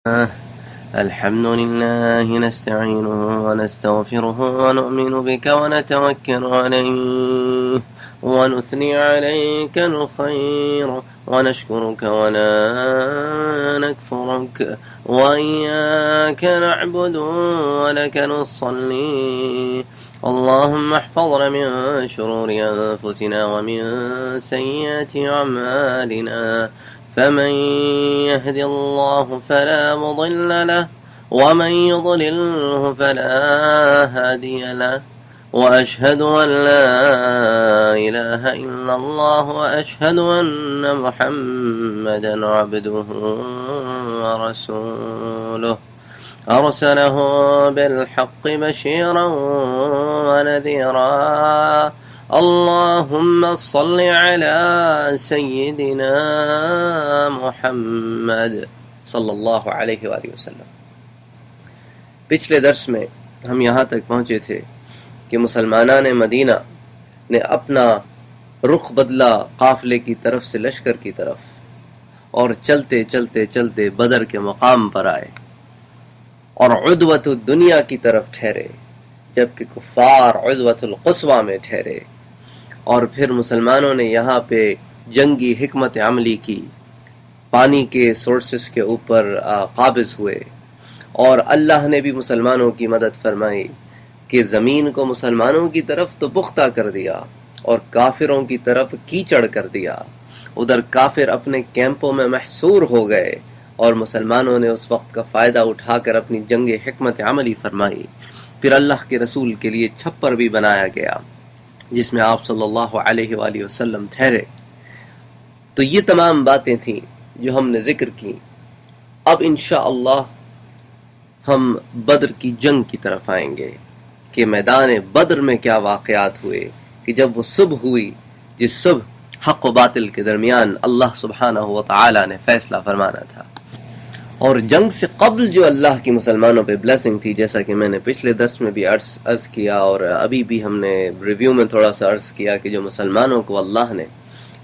الحمد لله نستعينه ونستغفره ونؤمن بك ونتوكل عليه ونثني عليك الخير ونشكرك ولا نكفرك وإياك نعبد ولك نصلي اللهم احفظنا من شرور أنفسنا ومن سيئات أعمالنا فمن يهد الله فلا مضل له ومن يضلله فلا هادي له وأشهد أن لا إله إلا الله وأشهد أن محمدا عبده ورسوله أرسله بالحق بشيرا ونذيرا اللهم صل على سيدنا محمد صلی اللہ علیہ وآلہ وسلم۔ پچھلے درس میں ہم یہاں تک پہنچے تھے کہ مسلمانان مدینہ نے اپنا رخ بدلا قافلے کی طرف سے لشکر کی طرف، اور چلتے چلتے چلتے بدر کے مقام پر آئے اور عدوۃ الدنیا کی طرف ٹھہرے، جبکہ کفار عدوۃ القصویٰ میں ٹھہرے۔ اور پھر مسلمانوں نے یہاں پہ جنگی حکمت عملی کی، پانی کے سورسز کے اوپر قابض ہوئے، اور اللہ نے بھی مسلمانوں کی مدد فرمائی کہ زمین کو مسلمانوں کی طرف تو پختہ کر دیا اور کافروں کی طرف کیچڑ کر دیا۔ ادھر کافر اپنے کیمپوں میں محصور ہو گئے اور مسلمانوں نے اس وقت کا فائدہ اٹھا کر اپنی جنگ حکمت عملی فرمائی۔ پھر اللہ کے رسول کے لیے چھپر بھی بنایا گیا جس میں آپ صلی اللہ علیہ وآلہ وسلم ٹھہرے۔ تو یہ تمام باتیں تھیں جو ہم نے ذکر کی۔ اب انشاءاللہ ہم بدر کی جنگ کی طرف آئیں گے کہ میدان بدر میں کیا واقعات ہوئے، کہ جب وہ صبح ہوئی جس صبح حق و باطل کے درمیان اللہ سبحانہ و تعالی نے فیصلہ فرمانا تھا۔ اور جنگ سے قبل جو اللہ کی مسلمانوں پہ بلیسنگ تھی، جیسا کہ میں نے پچھلے درس میں بھی عرض کیا اور ابھی بھی ہم نے ریویو میں تھوڑا سا عرض کیا، کہ جو مسلمانوں کو اللہ نے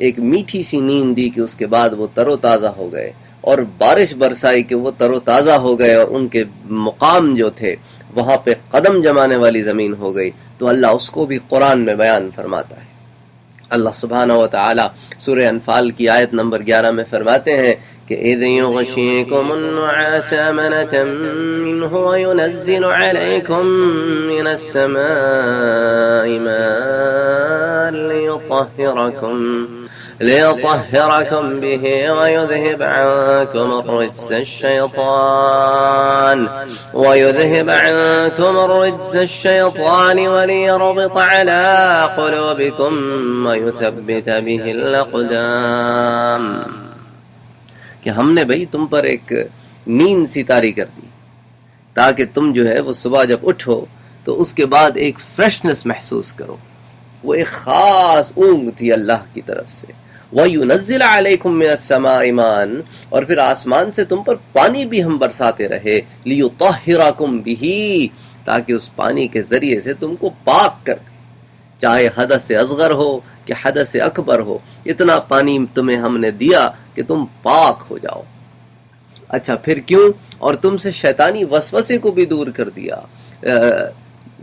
ایک میٹھی سی نیند دی کہ اس کے بعد وہ تر و تازہ ہو گئے، اور بارش برسائی کہ وہ تر و تازہ ہو گئے، اور ان کے مقام جو تھے وہاں پہ قدم جمانے والی زمین ہو گئی، تو اللہ اس کو بھی قرآن میں بیان فرماتا ہے۔ اللہ سبحانہ و تعالی سورہ انفال کی آیت نمبر 11 میں فرماتے ہیں کہ اذ یغشیکم النعاس امنة منه وینزل علیکم من السماء ماء ليطهركم به ويذهب عنكم الرجز الشيطان وليربط على قلوبكم ويثبت به الأقدام، کہ ہم نے بھئی تم پر ایک نیند سی طاری کر دی تاکہ تم جو ہے وہ صبح جب اٹھو تو اس کے بعد ایک فریشنس محسوس کرو۔ وہ ایک خاص اونگ تھی اللہ کی طرف سے۔ وَيُنَزِّلَ عَلَيْكُم مِّنَ السَّمَاءِ مَاءً، اور پھر آسمان سے تم پر پانی بھی ہم برساتے رہے، لِيُطَهِّرَكُم بِهِ، تاکہ اس پانی کے ذریعے سے تم کو پاک کر دے، چاہے حدث اصغر ہو کہ حدث اکبر ہو، اتنا پانی تمہیں ہم نے دیا کہ تم پاک ہو جاؤ۔ اچھا پھر کیوں؟ اور تم سے شیطانی وسوسے کو بھی دور کر دیا۔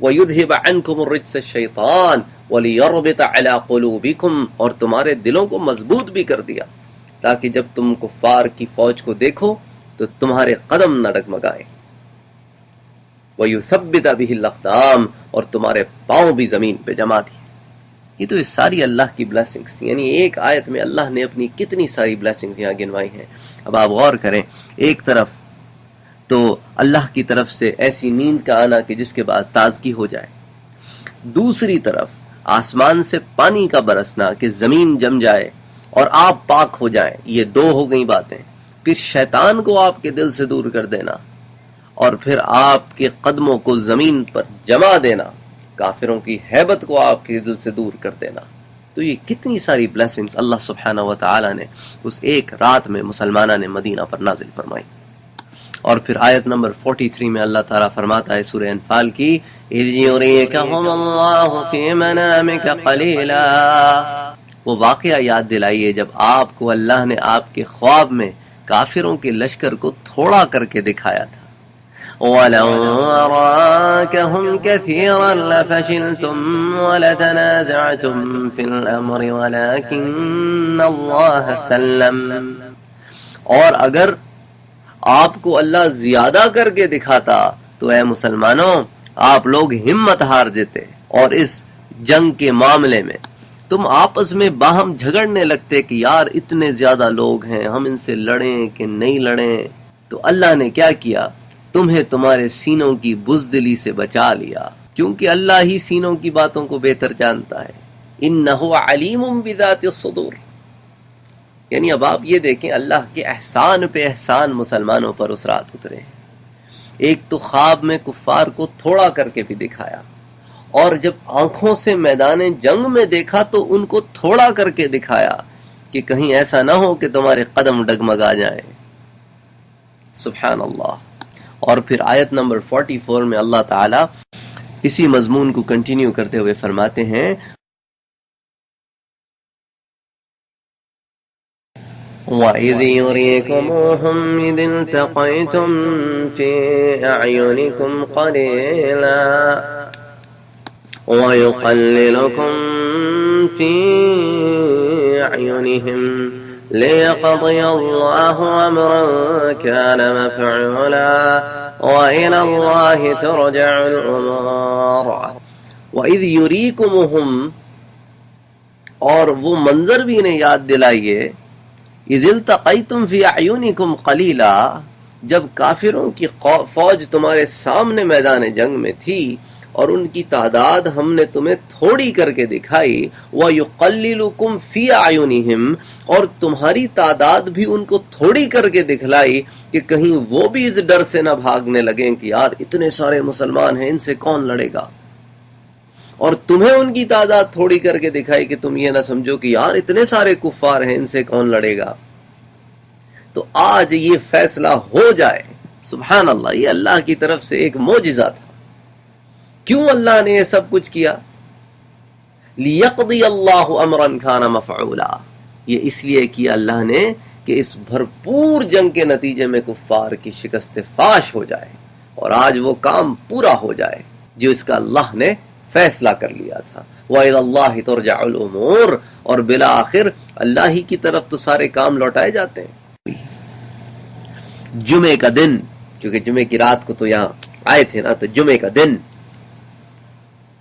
وَيُذْهِبَ عَنْكُمُ الرِّجْسَ الشَّيْطَانِ وَلِيَرْبِطَ عَلَىٰ قُلُوبِكُمْ، اور تمہارے دلوں کو مضبوط بھی کر دیا تاکہ جب تم کفار کی فوج کو دیکھو تو تمہارے قدم نہ ڈگمگائیں۔ وَيُثَبِّتَ بِهِ الْأَقْدَامَ، اور تمہارے پاؤں بھی زمین پہ جما دیے۔ یہ تو ساری اللہ کی بلیسنگز، یعنی ایک آیت میں اللہ نے اپنی کتنی ساری بلیسنگز یہاں گنوائی ہیں۔ اب آپ غور کریں، ایک طرف تو اللہ کی طرف سے ایسی نیند کا آنا کہ جس کے بعد تازگی ہو جائے، دوسری طرف آسمان سے پانی کا برسنا کہ زمین جم جائے اور آپ پاک ہو جائیں، یہ دو ہو گئی باتیں۔ پھر شیطان کو آپ کے دل سے دور کر دینا، اور پھر آپ کے قدموں کو زمین پر جما دینا، کافروں کی ہیبت کو آپ کے دل سے دور کر دینا۔ تو یہ کتنی ساری بلیسنگز اللہ سبحانہ و تعالی نے اس ایک رات میں مسلمانہ نے مدینہ پر نازل فرمائی۔ اور پھر آیت نمبر 43 میں اللہ تعالیٰ فرماتا ہے سورہ انفال کی، اِذْ يُرِيكَهُمُ اللَّهُ فِي مَنَامِكَ قَلِيلًا، وہ واقعہ یاد دلائیے جب آپ کو اللہ نے آپ کے خواب میں کافروں کے لشکر کو تھوڑا کر کے دکھایا تھا. وَلَوْ أَرَاكَهُمْ كَثِيرًا لَفَشِلْتُمْ وَلَتَنَازَعْتُمْ فِي الْأَمْرِ وَلَكِنَّ اللَّهَ سَلَّمَ. اور اگر آپ کو اللہ زیادہ کر کے دکھاتا تو اے مسلمانوں آپ لوگ ہمت ہار دیتے، اور اس جنگ کے معاملے میں تم آپس میں باہم جھگڑنے لگتے کہ یار اتنے زیادہ لوگ ہیں، ہم ان سے لڑیں کہ نہیں لڑیں. تو اللہ نے کیا کیا؟ تمہیں تمہارے سینوں کی بزدلی سے بچا لیا، کیونکہ اللہ ہی سینوں کی باتوں کو بہتر جانتا ہے. انہ علیم بذات الصدور. یعنی اب آپ یہ دیکھیں اللہ کے احسان پہ احسان مسلمانوں پر اس رات اترے. ایک تو خواب میں کفار کو تھوڑا کر کے بھی دکھایا، اور جب آنکھوں سے میدان جنگ میں دیکھا تو ان کو تھوڑا کر کے دکھایا کہ کہیں ایسا نہ ہو کہ تمہارے قدم ڈگمگا جائیں. سبحان اللہ. اور پھر آیت نمبر 44 میں اللہ تعالی اسی مضمون کو کنٹینیو کرتے ہوئے فرماتے ہیں وَإِذْ يُرِيكُمُوهُمْ إِذِ الْتَقَيْتُمْ فِي أَعْيُنِكُمْ قَلِيلًا وَيُقَلِّلُكُمْ فِي أَعْيُنِهِمْ لِيَقْضِيَ اللَّهُ أَمْرًا كَانَ مَفْعُولًا وَإِلَى اللَّهِ تُرْجَعُ الْأُمُورُ. وَإِذْ يُرِيكُمُوهُمْ، اور وہ منظر بھی انہیں یاد دلائیے، اذ التقیتم فی اعینکم قلیلا، جب کافروں کی فوج تمہارے سامنے میدان جنگ میں تھی اور ان کی تعداد ہم نے تمہیں تھوڑی کر کے دکھائی. وَيُقَلِّلُكُمْ فِي أَعْيُنِهِمْ، اور تمہاری تعداد بھی ان کو تھوڑی کر کے دکھلائی کہ کہیں وہ بھی اس ڈر سے نہ بھاگنے لگیں کہ یار اتنے سارے مسلمان ہیں، ان سے کون لڑے گا. اور تمہیں ان کی تعداد تھوڑی کر کے دکھائی کہ تم یہ نہ سمجھو کہ یار اتنے سارے کفار ہیں، ان سے کون لڑے گا. تو آج یہ فیصلہ ہو جائے. سبحان اللہ، یہ اللہ کی طرف سے ایک معجزہ تھا. کیوں اللہ نے یہ سب کچھ کیا؟ لِيَقْضِيَ اللَّهُ أَمْرًا كَانَ مَفْعُولًا. یہ اس لیے کیا اللہ نے کہ اس بھرپور جنگ کے نتیجے میں کفار کی شکست فاش ہو جائے اور آج وہ کام پورا ہو جائے جو اس کا اللہ نے فیصلہ کر لیا تھا. وَإِلَى اللَّهِ تُرْجَعُ الْأُمُورُ، اور بالآخر اللہ ہی کی طرف تو سارے کام لوٹائے جاتے ہیں. جمعے کا دن، کیونکہ جمعے کی رات کو تو یہاں آئے تھے نا، تو جمعے کا دن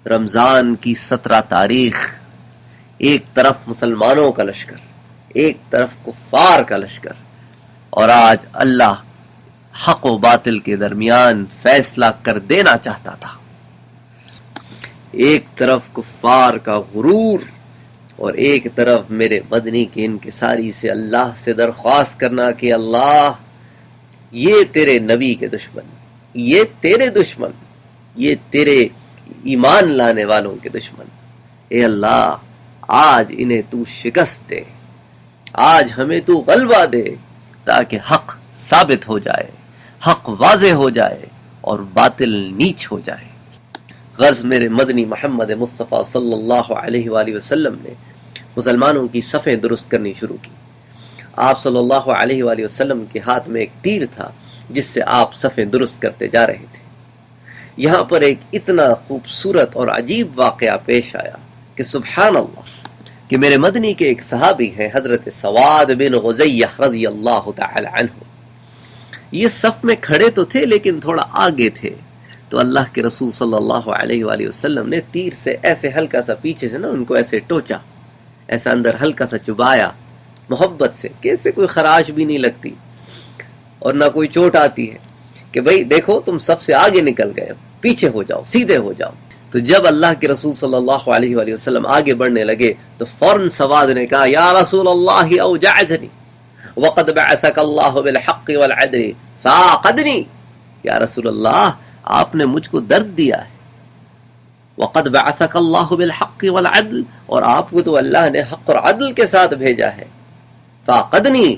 رمضان کی 17 تاریخ، ایک طرف مسلمانوں کا لشکر، ایک طرف کفار کا لشکر، اور آج اللہ حق و باطل کے درمیان فیصلہ کر دینا چاہتا تھا. ایک طرف کفار کا غرور اور ایک طرف میرے مدنی کی انکساری سے اللہ سے درخواست کرنا کہ اللہ یہ تیرے نبی کے دشمن، یہ تیرے دشمن، یہ تیرے ایمان لانے والوں کے دشمن، اے اللہ آج انہیں تو شکست دے، آج ہمیں تو غلبہ دے تاکہ حق ثابت ہو جائے، حق واضح ہو جائے اور باطل نیچ ہو جائے. غرض میرے مدنی محمد مصطفیٰ صلی اللہ علیہ وآلہ وسلم نے مسلمانوں کی صفیں درست کرنی شروع کی. آپ صلی اللہ علیہ وآلہ وسلم کے ہاتھ میں ایک تیر تھا جس سے آپ صفیں درست کرتے جا رہے تھے. یہاں پر ایک اتنا خوبصورت اور عجیب واقعہ پیش آیا کہ سبحان اللہ، کہ میرے مدنی کے ایک صحابی ہیں حضرت سواد بن غزیہ رضی اللہ تعالی عنہ. یہ صف میں کھڑے تو تھے لیکن تھوڑا آگے تھے، تو اللہ کے رسول صلی اللہ علیہ وآلہ وسلم نے تیر سے ایسے ہلکا سا پیچھے سے نا ان کو ایسے ٹوچا، ایسا اندر ہلکا سا چبایا محبت سے کہ اس سے کوئی خراش بھی نہیں لگتی اور نہ کوئی چوٹ آتی ہے، کہ بھئی دیکھو تم سب سے آگے نکل گئے، پیچھے ہو جاؤ، سیدھے ہو جاؤ. تو جب اللہ کے رسول صلی اللہ علیہ وآلہ وسلم آگے بڑھنے لگے تو فوراً سواد نے کہا یا رسول اللہ اوجعتنی وقد بعثک اللہ بالحق والعدل فعاقدنی. یا رسول اللہ آپ نے مجھ کو درد دیا ہے، وقد بعثک اللہ بالحق والعدل، اور آپ کو تو اللہ نے حق اور عدل کے ساتھ بھیجا ہے، فعاقدنی،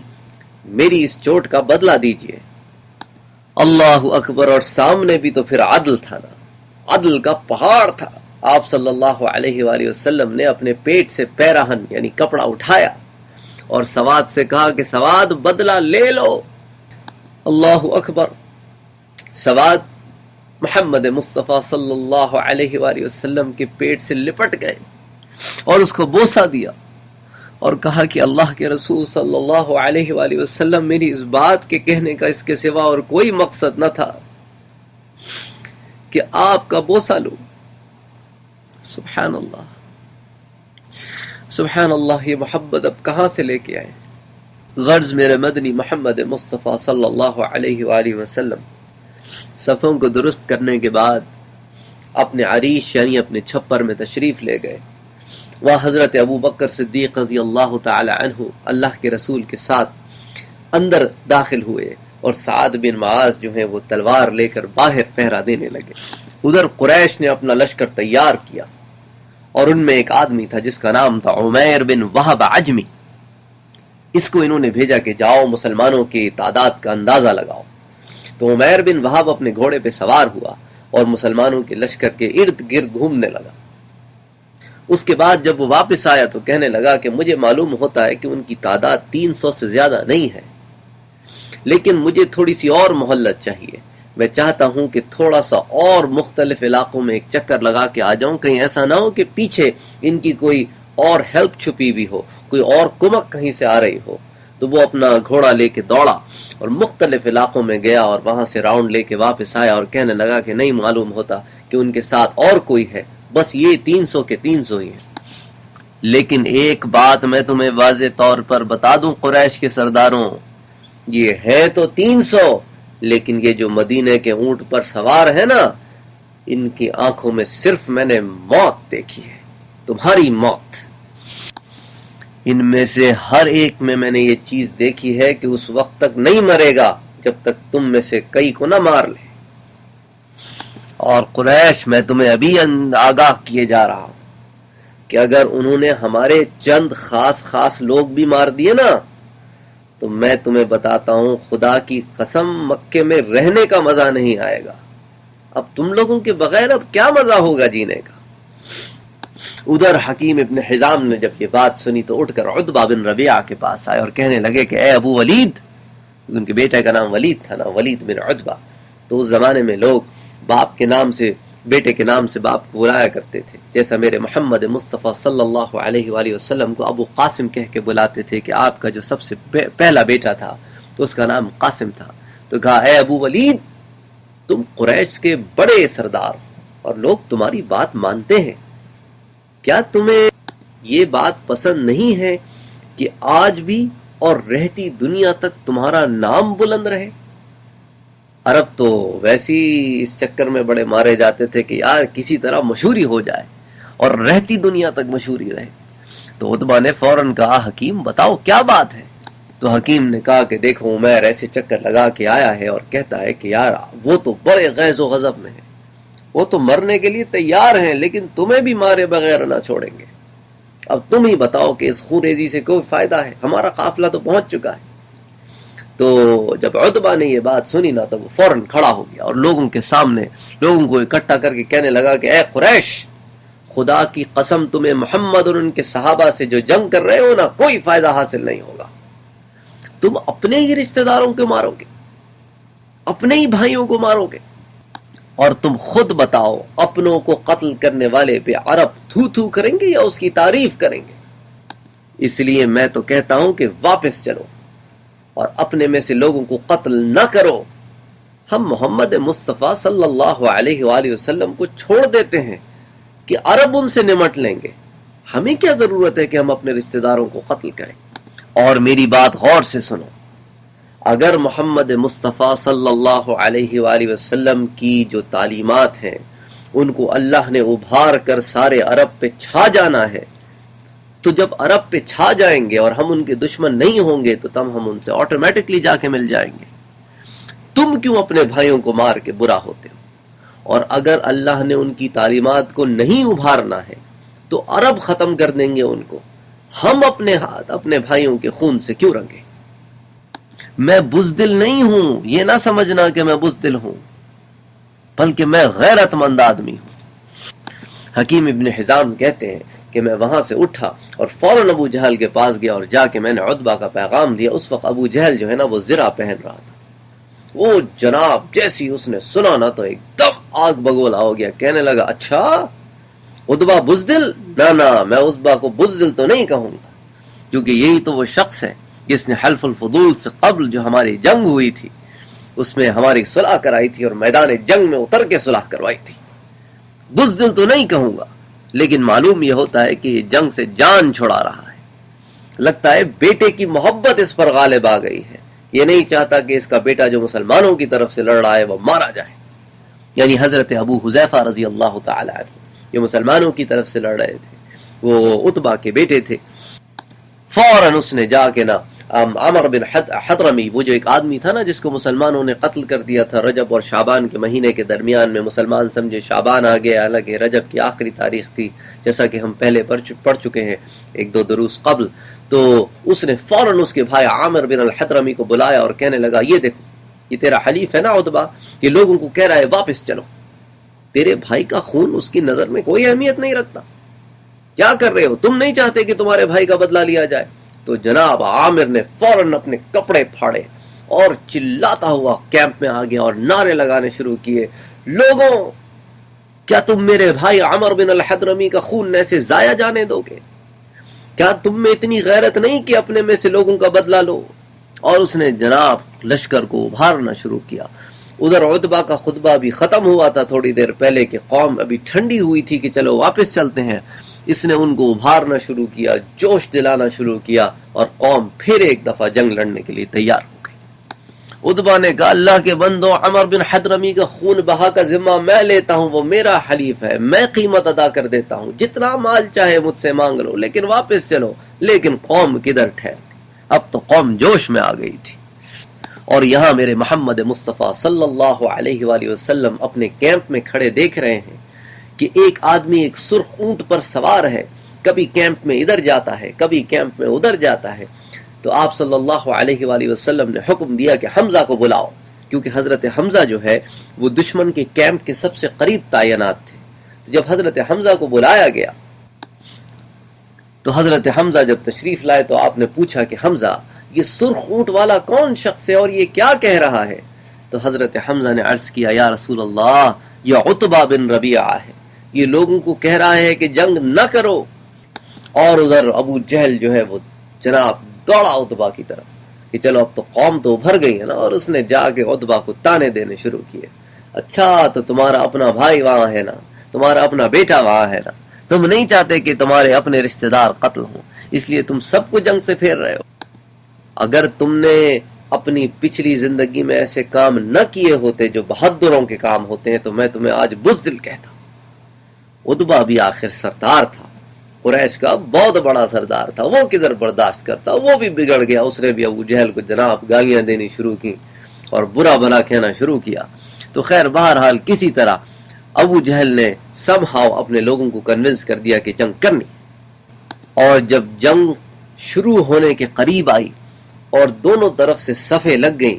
میری اس چوٹ کا بدلہ دیجئے. اللہ اکبر. اور سامنے بھی تو پھر عدل تھا نا، عدل کا پہاڑ تھا. آپ صلی اللہ علیہ وآلہ وسلم نے اپنے پیٹ سے پیراہن یعنی کپڑا اٹھایا اور سواد سے کہا کہ سواد بدلہ لے لو. اللہ اکبر. سواد محمد مصطفیٰ صلی اللہ علیہ وآلہ وسلم کے پیٹ سے لپٹ گئے اور اس کو بوسہ دیا اور کہا کہ اللہ کے رسول صلی اللہ علیہ وآلہ وسلم میری اس بات کے کہنے کا اس کے سوا اور کوئی مقصد نہ تھا کہ آپ کا بوسہ لوں. سبحان اللہ سبحان اللہ. یہ محبت اب کہاں سے لے کے آئے؟ غرض میرے مدنی محمد مصطفیٰ صلی اللہ علیہ وآلہ وسلم صفوں کو درست کرنے کے بعد اپنے عریش یعنی اپنے چھپر میں تشریف لے گئے. وہاں حضرت ابو بکر صدیق رضی اللہ تعالی عنہ اللہ کے رسول کے ساتھ اندر داخل ہوئے اور سعد بن معاذ جو ہیں وہ تلوار لے کر باہر پہرا دینے لگے. ادھر قریش نے اپنا لشکر تیار کیا اور ان میں ایک آدمی تھا جس کا نام تھا عمیر بن وہب عجمی. اس کو انہوں نے بھیجا کہ جاؤ مسلمانوں کی تعداد کا اندازہ لگاؤ. تو عمیر بن وہب اپنے گھوڑے پہ سوار ہوا اور مسلمانوں کے لشکر کے ارد گرد گھومنے لگا. اس کے بعد جب وہ واپس آیا تو کہنے لگا کہ مجھے معلوم ہوتا ہے کہ ان کی تعداد 300 سے زیادہ نہیں ہے، لیکن مجھے تھوڑی سی اور مہلت چاہیے. میں چاہتا ہوں کہ تھوڑا سا اور مختلف علاقوں میں ایک چکر لگا کے آ جاؤں، کہیں ایسا نہ ہو کہ پیچھے ان کی کوئی اور ہیلپ چھپی بھی ہو، کوئی اور کمک کہیں سے آ رہی ہو. تو وہ اپنا گھوڑا لے کے دوڑا اور مختلف علاقوں میں گیا اور وہاں سے راؤنڈ لے کے واپس آیا اور کہنے لگا کہ نہیں معلوم ہوتا کہ ان کے ساتھ اور کوئی ہے، بس یہ 300 کے 300 ہی ہیں. لیکن ایک بات میں تمہیں واضح طور پر بتا دوں قریش کے سرداروں، یہ ہے تو 300 لیکن یہ جو مدینے کے اونٹ پر سوار ہے نا، ان کی آنکھوں میں صرف میں نے موت دیکھی ہے، تمہاری موت. ان میں سے ہر ایک میں نے یہ چیز دیکھی ہے کہ اس وقت تک نہیں مرے گا جب تک تم میں سے کئی کو نہ مار لے. اور قریش میں تمہیں ابھی آگاہ کیے جا رہا ہوں کہ اگر انہوں نے ہمارے چند خاص لوگ بھی مار دیے نا تو میں تمہیں بتاتا ہوں خدا کی قسم مکے میں رہنے کا مزہ نہیں آئے گا. اب تم لوگوں کے بغیر اب کیا مزہ ہوگا جینے کا. ادھر حکیم ابن حزام نے جب یہ بات سنی تو اٹھ کر عتبہ بن ربیعہ کے پاس آئے اور کہنے لگے کہ اے ابو ولید، ان کے بیٹے کا نام ولید تھا نا، ولید بن عتبہ. تو اس زمانے میں لوگ باپ کے نام سے بیٹے کے نام سے باپ کو بلایا کرتے تھے، جیسا میرے محمد مصطفیٰ صلی اللہ علیہ وآلہ وسلم کو ابو قاسم کہہ کے بلاتے تھے کہ آپ کا جو سب سے پہلا بیٹا تھا تو اس کا نام قاسم تھا. تو کہا اے ابو ولید، تم قریش کے بڑے سردار اور لوگ تمہاری بات مانتے ہیں، کیا تمہیں یہ بات پسند نہیں ہے کہ آج بھی اور رہتی دنیا تک تمہارا نام بلند رہے؟ عرب تو ویسی اس چکر میں بڑے مارے جاتے تھے کہ یار کسی طرح مشہوری ہو جائے اور رہتی دنیا تک مشہوری رہے. تو عتبہ نے فوراً کہا حکیم بتاؤ کیا بات ہے. تو حکیم نے کہا کہ دیکھو عمیر ایسے چکر لگا کے آیا ہے اور کہتا ہے کہ یار وہ تو بڑے غیظ و غضب میں ہے، وہ تو مرنے کے لیے تیار ہیں لیکن تمہیں بھی مارے بغیر نہ چھوڑیں گے. اب تم ہی بتاؤ کہ اس خونریزی سے کوئی فائدہ ہے، ہمارا قافلہ تو پہنچ چکا ہے. تو جب عتبہ نے یہ بات سنی نا تو وہ فوراً کھڑا ہو گیا اور لوگوں کے سامنے لوگوں کو اکٹھا کر کے کہنے لگا کہ اے قریش، خدا کی قسم تمہیں محمد اور ان کے صحابہ سے جو جنگ کر رہے ہو نا کوئی فائدہ حاصل نہیں ہوگا. تم اپنے ہی رشتہ داروں کو مارو گے، اپنے ہی بھائیوں کو مارو گے، اور تم خود بتاؤ اپنوں کو قتل کرنے والے پہ عرب تھو تھو کریں گے یا اس کی تعریف کریں گے؟ اس لیے میں تو کہتا ہوں کہ واپس چلو اور اپنے میں سے لوگوں کو قتل نہ کرو. ہم محمد مصطفیٰ صلی اللہ علیہ وآلہ وسلم کو چھوڑ دیتے ہیں کہ عرب ان سے نمٹ لیں گے. ہمیں کیا ضرورت ہے کہ ہم اپنے رشتہ داروں کو قتل کریں؟ اور میری بات غور سے سنو، اگر محمد مصطفیٰ صلی اللہ علیہ وآلہ وسلم کی جو تعلیمات ہیں ان کو اللہ نے ابھار کر سارے عرب پہ چھا جانا ہے، تو جب عرب پہ چھا جائیں گے اور ہم ان کے دشمن نہیں ہوں گے تو تم ہم ان سے آٹومیٹکلی جا کے مل جائیں گے. تم کیوں اپنے بھائیوں کو مار کے برا ہوتے ہو؟ اور اگر اللہ نے ان کی تعلیمات کو نہیں ابھارنا ہے تو عرب ختم کر دیں گے ان کو. ہم اپنے ہاتھ اپنے بھائیوں کے خون سے کیوں رنگے؟ میں بزدل نہیں ہوں، یہ نہ سمجھنا کہ میں بزدل ہوں، بلکہ میں غیرت مند آدمی ہوں. حکیم ابن حزام کہتے ہیں کہ میں وہاں سے اٹھا اور فوراً ابو جہل کے پاس گیا اور جا کے میں نے عتبہ کا پیغام دیا. اس وقت ابو جہل جو ہے نا وہ زرہ پہن رہا تھا. وہ جناب جیسی اس نے سنا نا تو ایک دم آگ بگولا ہو گیا. کہنے لگا اچھا عتبہ بزدل؟ نہ میں عتبہ کو بزدل تو نہیں کہوں گا، کیونکہ یہی تو وہ شخص ہے جس نے حلف الفضول سے قبل جو ہماری جنگ ہوئی تھی اس میں ہماری صلح کرائی تھی اور میدان جنگ میں اتر کے صلح کروائی تھی. بزدل تو نہیں کہوں گا، لیکن معلوم یہ ہوتا ہے کہ یہ جنگ سے جان چھڑا رہا ہے. لگتا ہے بیٹے کی محبت اس پر غالب آ گئی ہے. یہ نہیں چاہتا کہ اس کا بیٹا جو مسلمانوں کی طرف سے لڑ رہا ہے وہ مارا جائے. یعنی حضرت ابو حذیفہ رضی اللہ تعالی عنہ جو مسلمانوں کی طرف سے لڑ رہے تھے، وہ عتبہ کے بیٹے تھے. فوراً اس نے جا کے نا عمر بن حضرمی، وہ جو ایک آدمی تھا نا جس کو مسلمانوں نے قتل کر دیا تھا رجب اور شعبان کے مہینے کے درمیان میں، مسلمان سمجھے شعبان آ گیا، حالانکہ رجب کی آخری تاریخ تھی جیسا کہ ہم پہلے پڑھ چکے ہیں ایک دو دروس قبل. تو اس نے فوراً اس کے بھائی عامر بن الحضرمی کو بلایا اور کہنے لگا یہ دیکھو یہ تیرا حلیف ہے نا عتبہ، یہ لوگوں کو کہہ رہا ہے واپس چلو. تیرے بھائی کا خون اس کی نظر میں کوئی اہمیت نہیں رکھتا. کیا کر رہے ہو؟ تم نہیں چاہتے کہ تمہارے بھائی کا بدلہ لیا جائے؟ تو جناب عامر نے فوراً اپنے کپڑے پھاڑے اور چلاتا ہوا کیمپ میں آ گیا اور نعرے لگانے شروع کیے، لوگوں کیا تم میرے بھائی عمر بن الحضرمی کا خون ایسے ضائع جانے دو گے؟ کیا تم میں اتنی غیرت نہیں کہ اپنے میں سے لوگوں کا بدلہ لو؟ اور اس نے جناب لشکر کو ابھارنا شروع کیا. ادھر عتبہ کا خطبہ بھی ختم ہوا تھا تھوڑی دیر پہلے کہ قوم ابھی ٹھنڈی ہوئی تھی کہ چلو واپس چلتے ہیں. اس نے ان کو ابھارنا شروع کیا، جوش دلانا شروع کیا اور قوم پھر ایک دفعہ جنگ لڑنے کے لیے تیار ہو گئی. عتبہ نے کہا اللہ کے بندو، عمر بن حضرمی کا خون بہا کا ذمہ میں لیتا ہوں، وہ میرا حلیف ہے، میں قیمت ادا کر دیتا ہوں، جتنا مال چاہے مجھ سے مانگ لو لیکن واپس چلو. لیکن قوم کدھر ٹھہرتی؟ اب تو قوم جوش میں آ گئی تھی. اور یہاں میرے محمد مصطفیٰ صلی اللہ علیہ وآلہ وسلم اپنے کیمپ میں کھڑے دیکھ رہے ہیں کہ ایک آدمی ایک سرخ اونٹ پر سوار ہے، کبھی کیمپ میں ادھر جاتا ہے کبھی کیمپ میں ادھر جاتا ہے. تو آپ صلی اللہ علیہ وآلہ وسلم نے حکم دیا کہ حمزہ کو بلاؤ، کیونکہ حضرت حمزہ جو ہے وہ دشمن کے کیمپ کے سب سے قریب تعینات تھے. تو جب حضرت حمزہ کو بلایا گیا تو حضرت حمزہ جب تشریف لائے تو آپ نے پوچھا کہ حمزہ یہ سرخ اونٹ والا کون شخص ہے اور یہ کیا کہہ رہا ہے؟ تو حضرت حمزہ نے عرض کیا یا رسول اللہ یہ عتبہ بن ربیعہ ہے، یہ لوگوں کو کہہ رہا ہے کہ جنگ نہ کرو. اور ادھر ابو جہل جو ہے وہ جناب دوڑا عتبہ کی طرف کہ چلو اب تو قوم تو ابھر گئی ہے نا، اور اس نے جا کے عتبہ کو تانے دینے شروع کیے. اچھا تو تمہارا اپنا بھائی وہاں ہے نا، تمہارا اپنا بیٹا وہاں ہے نا، تم نہیں چاہتے کہ تمہارے اپنے رشتہ دار قتل ہوں، اس لیے تم سب کو جنگ سے پھیر رہے ہو. اگر تم نے اپنی پچھلی زندگی میں ایسے کام نہ کیے ہوتے جو بہادروں کے کام ہوتے ہیں تو میں تمہیں آج بزدل کہتا. عتبہ بھی آخر سردار تھا، قریش کا بہت بڑا سردار تھا، وہ کدھر برداشت کرتا، وہ بھی بگڑ گیا. اس نے بھی ابو جہل کو جناب گالیاں دینی شروع کی اور برا بھلا کہنا شروع کیا. تو خیر بہرحال کسی طرح ابو جہل نے سم ہاؤ اپنے لوگوں کو کنونس کر دیا کہ جنگ کرنی. اور جب جنگ شروع ہونے کے قریب آئی اور دونوں طرف سے صفیں لگ گئیں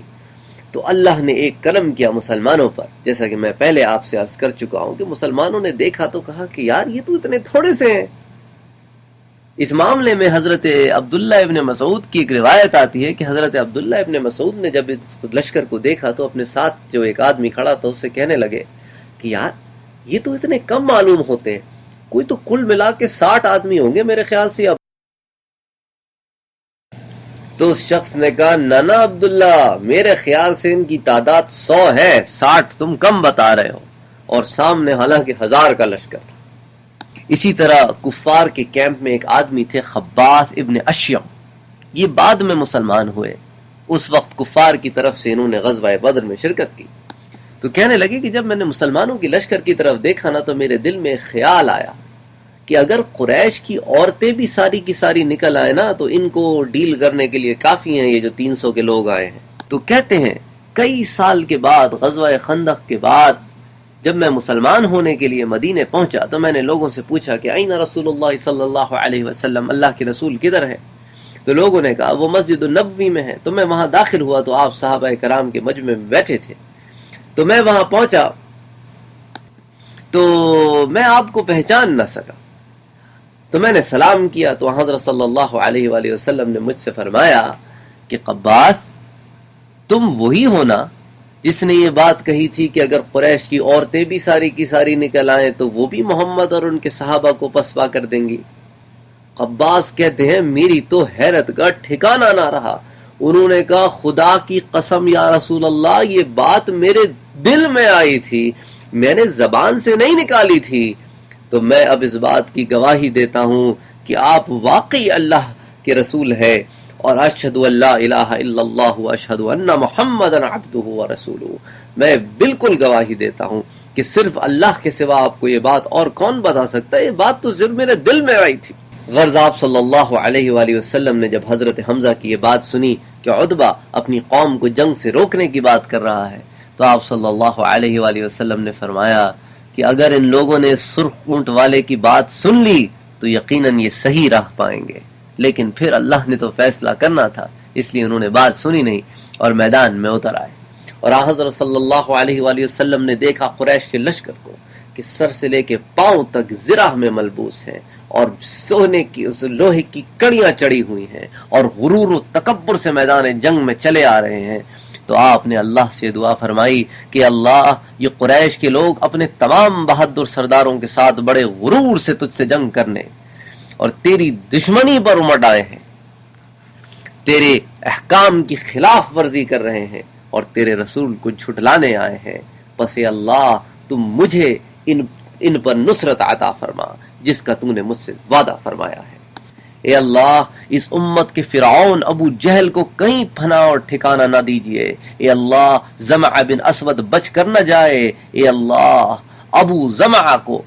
تو اللہ نے ایک کرم کیا مسلمانوں پر. جیسا کہ میں پہلے آپ سے عرض کر چکا ہوں کہ مسلمانوں نے دیکھا تو کہا کہ یار یہ تو اتنے تھوڑے سے ہیں. اس معاملے میں حضرت عبداللہ ابن مسعود کی ایک روایت آتی ہے کہ حضرت عبداللہ ابن مسعود نے جب اس لشکر کو دیکھا تو اپنے ساتھ جو ایک آدمی کھڑا تھا اس سے کہنے لگے کہ یار یہ تو اتنے کم معلوم ہوتے ہیں، کوئی تو کل ملا کے 60 آدمی ہوں گے میرے خیال سے. تو اس شخص نے کہا نانا عبداللہ میرے خیال سے ان کی تعداد 100 ہے، 60 تم کم بتا رہے ہو. اور سامنے حالانکہ 1000 کا لشکر تھا. اسی طرح کفار کے کیمپ میں ایک آدمی تھے خباث ابن اشیم، یہ بعد میں مسلمان ہوئے. اس وقت کفار کی طرف سے انہوں نے غزوہ بدر میں شرکت کی. تو کہنے لگے کہ جب میں نے مسلمانوں کی لشکر کی طرف دیکھا نا تو میرے دل میں ایک خیال آیا کہ اگر قریش کی عورتیں بھی ساری کی ساری نکل آئے نا تو ان کو ڈیل کرنے کے لیے کافی ہیں یہ جو 300 کے لوگ آئے ہیں. تو کہتے ہیں کئی سال کے بعد غزوہ خندق کے بعد جب میں مسلمان ہونے کے لیے مدینے پہنچا تو میں نے لوگوں سے پوچھا کہ این رسول اللہ صلی اللہ علیہ وسلم، اللہ کے رسول کدھر ہے؟ تو لوگوں نے کہا وہ مسجد النبوی میں ہے. تو میں وہاں داخل ہوا تو آپ صحابہ کرام کے مجمع میں بیٹھے تھے. تو میں وہاں پہنچا تو میں آپ کو پہچان نہ سکا. تو میں نے سلام کیا تو حضرت صلی اللہ علیہ وآلہ وسلم نے مجھ سے فرمایا کہ قباس تم وہی ہونا جس نے یہ بات کہی تھی کہ اگر قریش کی عورتیں بھی ساری کی ساری نکل آئیں تو وہ بھی محمد اور ان کے صحابہ کو پسپا کر دیں گی. قباس کہتے ہیں میری تو حیرت کا ٹھکانہ نہ رہا. انہوں نے کہا خدا کی قسم یا رسول اللہ یہ بات میرے دل میں آئی تھی, میں نے زبان سے نہیں نکالی تھی. تو میں اب اس بات کی گواہی دیتا ہوں کہ آپ واقعی اللہ کے رسول ہے, اور اشہد ان لا الہ الا اللہ اشہد ان محمدًا عبدہ ورسولہ, میں بالکل گواہی دیتا ہوں کہ صرف اللہ کے سوا آپ کو یہ بات اور کون بتا سکتا ہے, یہ بات تو صرف میرے دل میں آئی تھی. غرض آپ صلی اللہ علیہ وآلہ وسلم نے جب حضرت حمزہ کی یہ بات سنی کہ عتبہ اپنی قوم کو جنگ سے روکنے کی بات کر رہا ہے, تو آپ صلی اللہ علیہ وآلہ وسلم نے فرمایا کہ اگر ان لوگوں نے سرخ اونٹ والے کی بات سن لی تو یقیناً یہ صحیح راہ پائیں گے, لیکن پھر اللہ نے تو فیصلہ کرنا تھا, اس لیے انہوں نے بات سنی نہیں اور میدان میں اتر آئے. اور حضرت صلی اللہ علیہ وآلہ وسلم نے دیکھا قریش کے لشکر کو کہ سر سے لے کے پاؤں تک زرہ میں ملبوس ہیں اور سونے کی لوہے کی کڑیاں چڑھی ہوئی ہیں اور غرور و تکبر سے میدان جنگ میں چلے آ رہے ہیں. تو آپ نے اللہ سے دعا فرمائی کہ اللہ یہ قریش کے لوگ اپنے تمام بہادر سرداروں کے ساتھ بڑے غرور سے تجھ سے جنگ کرنے اور تیری دشمنی پر امٹ آئے ہیں, تیرے احکام کی خلاف ورزی کر رہے ہیں اور تیرے رسول کو جھٹلانے آئے ہیں, پس اے اللہ تم مجھے ان پر نصرت عطا فرما جس کا تو نے مجھ سے وعدہ فرمایا ہے. اے اللہ اس امت کے فرعون ابو جہل کو کہیں پناہ اور ٹھکانہ نہ دیجیے. اے اللہ زمع بن اسود بچ کر نہ جائے. اے اللہ ابو زمع کو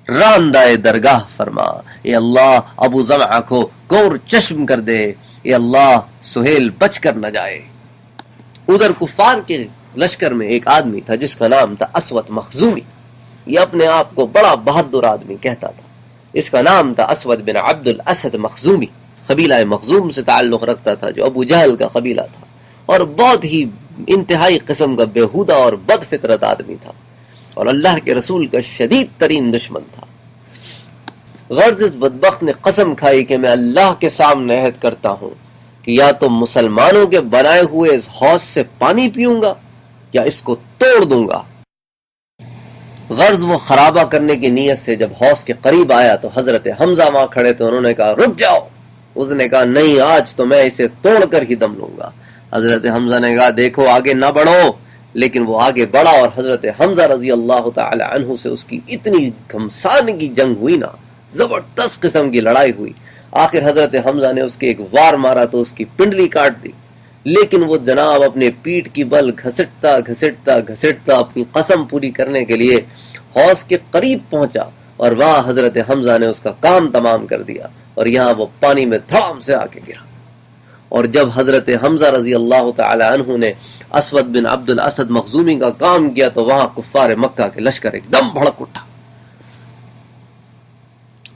راندہ درگاہ فرما. اے اللہ ابو زمع کو گور چشم کر دے. اے اللہ سہیل بچ کر نہ جائے. ادھر کفار کے لشکر میں ایک آدمی تھا جس کا نام تھا اسود مخزومی. یہ اپنے آپ کو بڑا بہادر آدمی کہتا تھا. اس کا نام تھا اسود بن عبد الاسد مخزومی. قبیلہ مخزوم سے تعلق رکھتا تھا جو ابو جہل کا قبیلہ تھا, اور بہت ہی انتہائی قسم کا بےہودہ اور بد فطرت آدمی تھا اور اللہ کے رسول کا شدید ترین دشمن تھا. غرض اس بدبخت نے قسم کھائی کہ میں اللہ کے سامنے عہد کرتا ہوں کہ یا تو مسلمانوں کے بنائے ہوئے اس حوض سے پانی پیوں گا یا اس کو توڑ دوں گا. غرض وہ خرابہ کرنے کی نیت سے جب حوض کے قریب آیا تو حضرت حمزہ وہاں کھڑے تھے. انہوں نے کہا رک جاؤ. اس نے کہا نہیں, آج تو میں اسے توڑ کر ہی دم لوں گا. حضرت حمزہ نے کہا دیکھو آگے نہ بڑھو. لیکن وہ آگے بڑھا اور حضرت حمزہ رضی اللہ تعالی عنہ سے اس کی اتنی گھمسان کی جنگ ہوئی نا, زبردست قسم کی لڑائی ہوئی. آخر حضرت حمزہ نے اس کے ایک وار مارا تو اس کی پنڈلی کاٹ دی, لیکن وہ جناب اپنے پیٹ کی بل گھسٹتا گھسٹتا گھسٹتا اپنی قسم پوری کرنے کے لیے حوض کے قریب پہنچا, اور وہاں حضرت حمزہ نے اس کا کام تمام کر دیا اور یہاں وہ پانی میں دھڑام سے آ کے گرا. اور جب حضرت حمزہ رضی اللہ تعالی عنہ نے اسود بن عبد الاسد مخزومی کا کام کیا تو وہاں کفار مکہ کے لشکر ایک دم بھڑک اٹھا,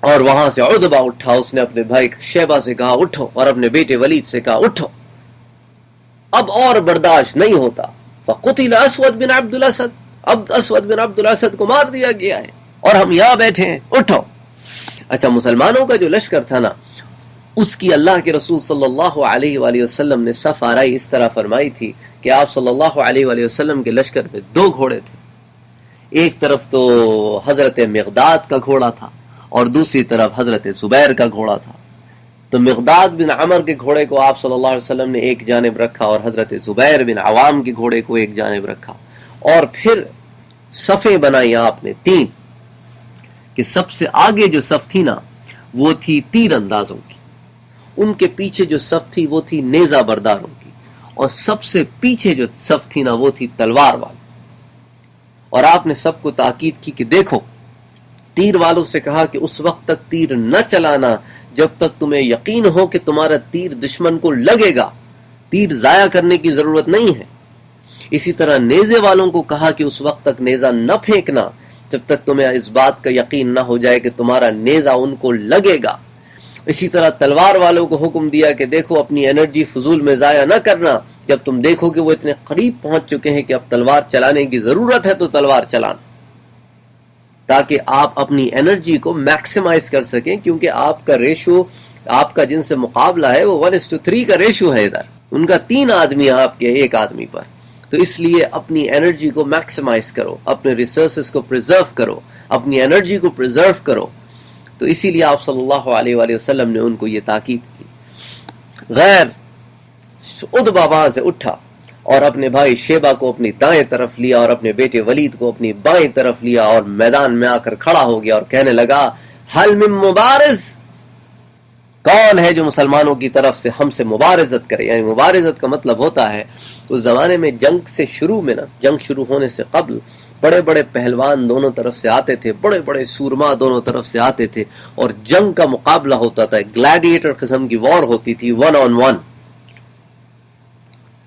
اور وہاں سے عتبہ اٹھا. اس نے اپنے بھائی شیبہ سے کہا اٹھو, اور اپنے بیٹے ولید سے کہا اٹھو, اب اور برداشت نہیں ہوتا. فقتل اسود بن عبد الاسد, اب اسود بن عبد الاسد کو مار دیا گیا ہے اور ہم یہاں بیٹھے ہیں, اٹھو. اچھا, مسلمانوں کا جو لشکر تھا نا, اس کی اللہ کے رسول صلی اللہ علیہ وآلہ وسلم نے صف آرائی اس طرح فرمائی تھی کہ آپ صلی اللہ علیہ وآلہ وسلم کے لشکر پہ دو گھوڑے تھے. ایک طرف تو حضرت مقداد کا گھوڑا تھا اور دوسری طرف حضرت زبیر کا گھوڑا تھا. تو مقداد بن عمر کے گھوڑے کو آپ صلی اللہ علیہ وسلم نے ایک جانب رکھا اور حضرت زبیر بن عوام کے گھوڑے کو ایک جانب رکھا, اور پھر صفیں بنائی آپ نے تین, کہ سب سے آگے جو صف تھی نا وہ تھی تیر اندازوں کی, ان کے پیچھے جو صف تھی وہ تھی نیزہ برداروں کی, اور سب سے پیچھے جو صف تھی نا وہ تھی تلوار والی. اور آپ نے سب کو تاکید کی کہ دیکھو, تیر والوں سے کہا کہ اس وقت تک تیر نہ چلانا جب تک تمہیں یقین ہو کہ تمہارا تیر دشمن کو لگے گا, تیر ضائع کرنے کی ضرورت نہیں ہے. اسی طرح نیزے والوں کو کہا کہ اس وقت تک نیزہ نہ پھینکنا جب تک تمہیں اس بات کا یقین نہ ہو جائے کہ تمہارا نیزہ ان کو لگے گا. اسی طرح تلوار والوں کو حکم دیا کہ دیکھو اپنی انرجی فضول میں ضائع نہ کرنا, جب تم دیکھو کہ وہ اتنے قریب پہنچ چکے ہیں کہ اب تلوار چلانے کی ضرورت ہے تو تلوار چلانا. تاکہ آپ اپنی انرجی کو میکسیمائز کر سکیں، کیونکہ آپ کا ریشو، آپ کا جن سے مقابلہ ہے وہ 1:3 کا ریشو ہے، ادھر ان کا 3 آدمی آپ کے 1 آدمی پر. تو اس لیے اپنی انرجی کو میکسیمائز کرو، اپنے ریسورسز کو پریزرو کرو، اپنی انرجی کو پریزرو کرو. تو اسی لیے آپ صلی اللہ علیہ وآلہ وسلم نے ان کو یہ تاکید کی. غیر عتبہ وہاں سے اٹھا اور اپنے بھائی شیبہ کو اپنی دائیں طرف لیا اور اپنے بیٹے ولید کو اپنی بائیں طرف لیا اور میدان میں آ کر کھڑا ہو گیا اور کہنے لگا حل من مبارز، کون ہے جو مسلمانوں کی طرف سے ہم سے مبارزت کرے. یعنی مبارزت کا مطلب ہوتا ہے اس زمانے میں جنگ سے شروع میں نا، جنگ شروع ہونے سے قبل بڑے بڑے پہلوان دونوں طرف سے آتے تھے، بڑے بڑے سورما دونوں طرف سے آتے تھے اور جنگ کا مقابلہ ہوتا تھا. گلیڈیٹر قسم کی وار ہوتی تھی، 1 on 1.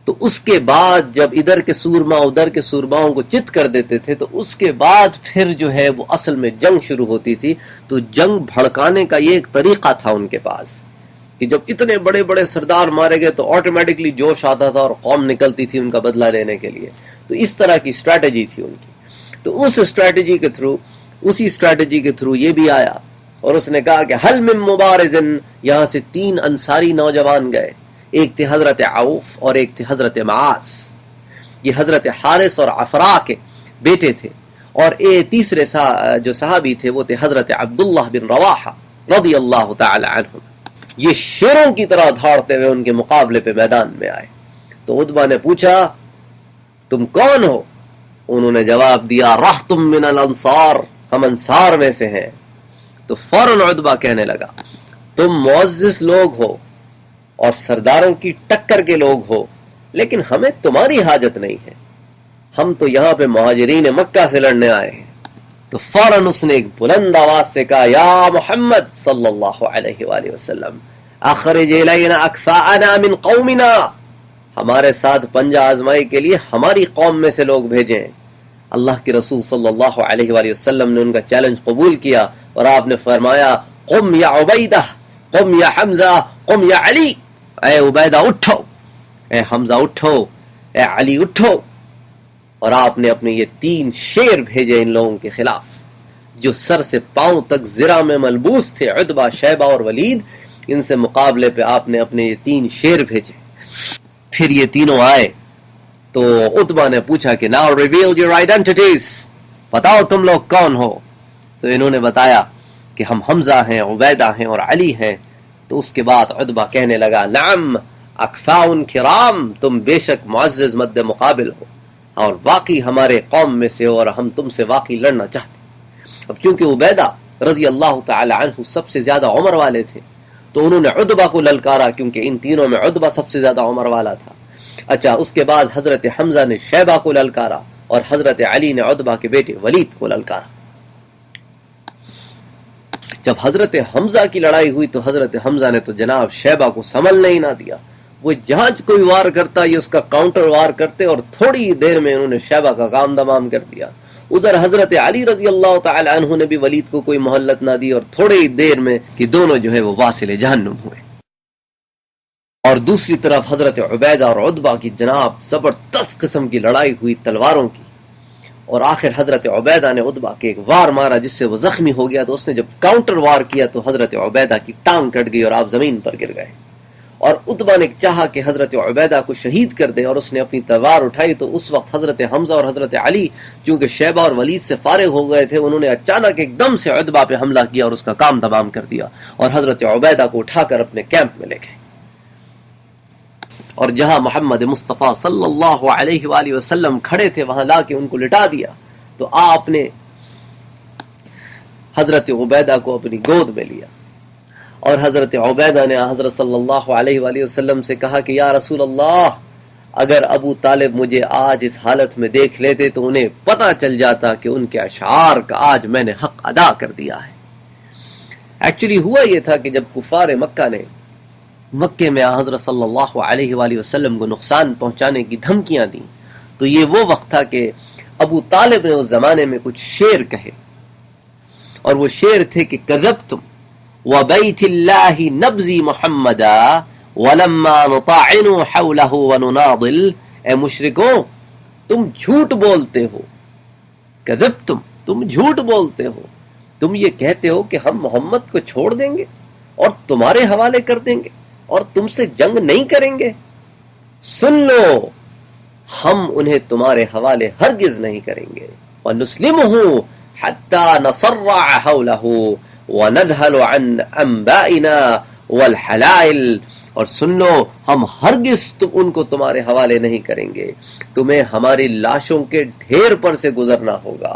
تو اس کے بعد جب ادھر کے سورما ادھر کے سورماؤں کو چت کر دیتے تھے تو اس کے بعد پھر جو ہے وہ اصل میں جنگ شروع ہوتی تھی. تو جنگ بھڑکانے کا یہ ایک طریقہ تھا ان کے پاس کہ جب اتنے بڑے بڑے سردار مارے گئے تو آٹومیٹکلی جوش آتا تھا اور قوم نکلتی تھی ان کا بدلہ لینے کے لیے. تو اس طرح کی اسٹریٹجی تھی ان کی. تو اس اسٹریٹجی کے تھرو، اسی اسٹریٹجی کے تھرو یہ بھی آیا اور اس نے کہا کہ حل من مبارزن. یہاں سے 3 انصاری نوجوان گئے، ایک تھے حضرت عوف اور ایک تھے حضرت معاذ. یہ حضرت حارث اور عفراء کے بیٹے تھے. اور تیسرے جو صحابی تھے وہ تھے حضرت عبداللہ بن رواحہ رضی اللہ تعالی عنہ. یہ شیروں کی طرح دھاڑتے ہوئے ان کے مقابلے پہ میدان میں آئے. تو عتبہ نے پوچھا تم کون ہو؟ انہوں نے جواب دیا رحتم من الانصار، ہم انصار میں سے ہیں. تو فوراً عتبہ کہنے لگا تم معزز لوگ ہو اور سرداروں کی ٹکر کے لوگ ہو، لیکن ہمیں تمہاری حاجت نہیں ہے، ہم تو یہاں پہ مہاجرین مکہ سے لڑنے آئے ہیں. تو فوراً اس نے ایک بلند آواز سے کہا یا محمد صلی اللہ علیہ وآلہ وسلم اخرج الینا اکفاءنا من قومنا، ہمارے ساتھ پنجہ آزمائی کے لیے ہماری قوم میں سے لوگ بھیجیں. اللہ کے رسول صلی اللہ علیہ وآلہ وسلم نے ان کا چیلنج قبول کیا اور آپ نے فرمایا قم یا عبیدہ، قم یا حمزہ، قم یا علی. اے عبیدہ اٹھو، اے حمزہ اٹھو، اے علی اٹھو. اور آپ نے اپنے یہ 3 شیر بھیجے ان لوگوں کے خلاف جو سر سے پاؤں تک زرہ میں ملبوس تھے، عتبہ، شیبہ اور ولید. ان سے مقابلے پہ آپ نے اپنے یہ 3 شیر بھیجے. پھر یہ تینوں آئے تو عتبہ نے پوچھا کہ now reveal your identities، بتاؤ تم لوگ کون ہو. تو انہوں نے بتایا کہ ہم حمزہ ہیں، عبیدہ ہیں اور علی ہیں. تو اس کے بعد عتبہ کہنے لگا نعم اکفاء کرام، تم بے شک معزز مد مقابل ہو اور واقعی ہمارے قوم میں سے ہو اور ہم تم سے واقعی لڑنا چاہتے. اب کیونکہ عبیدہ رضی اللہ تعالی عنہ سب سے زیادہ عمر والے تھے تو انہوں نے عتبہ کو للکارا، کیونکہ ان تینوں میں عتبہ سب سے زیادہ عمر والا تھا. اچھا، اس کے بعد حضرت حمزہ نے شیبہ کو للکارا اور حضرت علی نے عتبہ کے بیٹے ولید کو للکارا. جب حضرت حمزہ کی لڑائی ہوئی تو حضرت حمزہ نے تو جناب شیبہ کو سنبھلنے ہی نہ دیا. وہ جہاں کوئی وار کرتا یہ اس کا کاؤنٹر وار کرتے اور تھوڑی دیر میں انہوں نے شیبہ کا کام تمام کر دیا. ادھر حضرت علی رضی اللہ تعالی عنہ نے بھی ولید کو کوئی مہلت نہ دی اور تھوڑی دیر میں کہ دونوں جو ہے وہ واصل جہنم ہوئے. اور دوسری طرف حضرت عبیدہ اور عتبہ کی جناب زبردست قسم کی لڑائی ہوئی تلواروں کی. اور آخر حضرت عبیدہ نے عتبہ کے ایک وار مارا جس سے وہ زخمی ہو گیا. تو اس نے جب کاؤنٹر وار کیا تو حضرت عبیدہ کی ٹانگ کٹ گئی اور آپ زمین پر گر گئے. اور عتبہ نے چاہا کہ حضرت عبیدہ کو شہید کر دے اور اس نے اپنی تلوار اٹھائی. تو اس وقت حضرت حمزہ اور حضرت علی چونکہ شیبہ اور ولید سے فارغ ہو گئے تھے، انہوں نے اچانک ایک دم سے عتبہ پہ حملہ کیا اور اس کا کام تمام کر دیا اور حضرت عبیدہ کو اٹھا کر اپنے کیمپ میں لے گئے. اور جہاں محمد مصطفیٰ صلی اللہ علیہ وآلہ وسلم کھڑے تھے وہاں لا کے ان کو لٹا دیا. تو آپ نے حضرت عبیدہ کو اپنی گود میں لیا اور حضرت عبیدہ نے حضرت صلی اللہ علیہ وآلہ وسلم سے کہا کہ یا رسول اللہ، اگر ابو طالب مجھے آج اس حالت میں دیکھ لیتے تو انہیں پتہ چل جاتا کہ ان کے اشعار کا آج میں نے حق ادا کر دیا ہے. ایکچولی ہوا یہ تھا کہ جب کفار مکہ نے مکے میں حضرت صلی اللہ علیہ وآلہ وسلم کو نقصان پہنچانے کی دھمکیاں دیں تو یہ وہ وقت تھا کہ ابو طالب نے اس زمانے میں کچھ شعر کہے اور وہ شعر تھے کہ کذبتم وبیت اللہ نبزی محمدا ولما نطاعن حولہ ونناضل. اے مشرکوں، تم جھوٹ بولتے ہو. کذبتم، تم جھوٹ بولتے ہو، تم یہ کہتے ہو کہ ہم محمد کو چھوڑ دیں گے اور تمہارے حوالے کر دیں گے اور تم سے جنگ نہیں کریں گے۔ سن لو، ہم انہیں تمہارے حوالے ہرگز نہیں کریں گے۔ وَنُسْلِمُهُ حَتَّى نَصَرَّعَ حَوْلَهُ وَنَذْهَلُ عَنْ أَنْبَائِنَا وَالْحَلَائِلِ، اور سن لو، ہم ہرگز ان کو تمہارے حوالے نہیں کریں گے، تمہیں ہماری لاشوں کے ڈھیر پر سے گزرنا ہوگا۔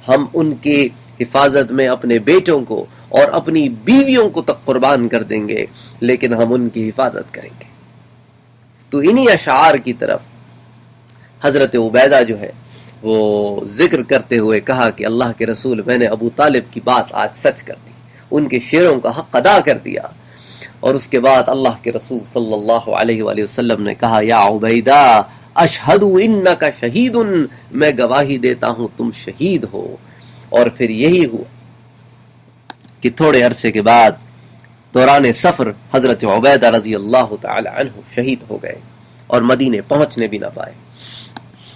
ہم ان کی حفاظت میں اپنے بیٹوں کو اور اپنی بیویوں کو تک قربان کر دیں گے، لیکن ہم ان کی حفاظت کریں گے۔ تو انہی اشعار کی طرف حضرت عبیدہ جو ہے وہ ذکر کرتے ہوئے کہا کہ اللہ کے رسول، میں نے ابو طالب کی بات آج سچ کر دی، ان کے شعروں کا حق ادا کر دیا۔ اور اس کے بعد اللہ کے رسول صلی اللہ علیہ وآلہ وسلم نے کہا، یا عبیدہ اشہد انک شہید، میں گواہی دیتا ہوں تم شہید ہو۔ اور پھر یہی ہوا کہ تھوڑے عرصے کے بعد دوران سفر حضرت عبیدہ رضی اللہ تعالی عنہ شہید ہو گئے اور مدینے پہنچنے بھی نہ پائے۔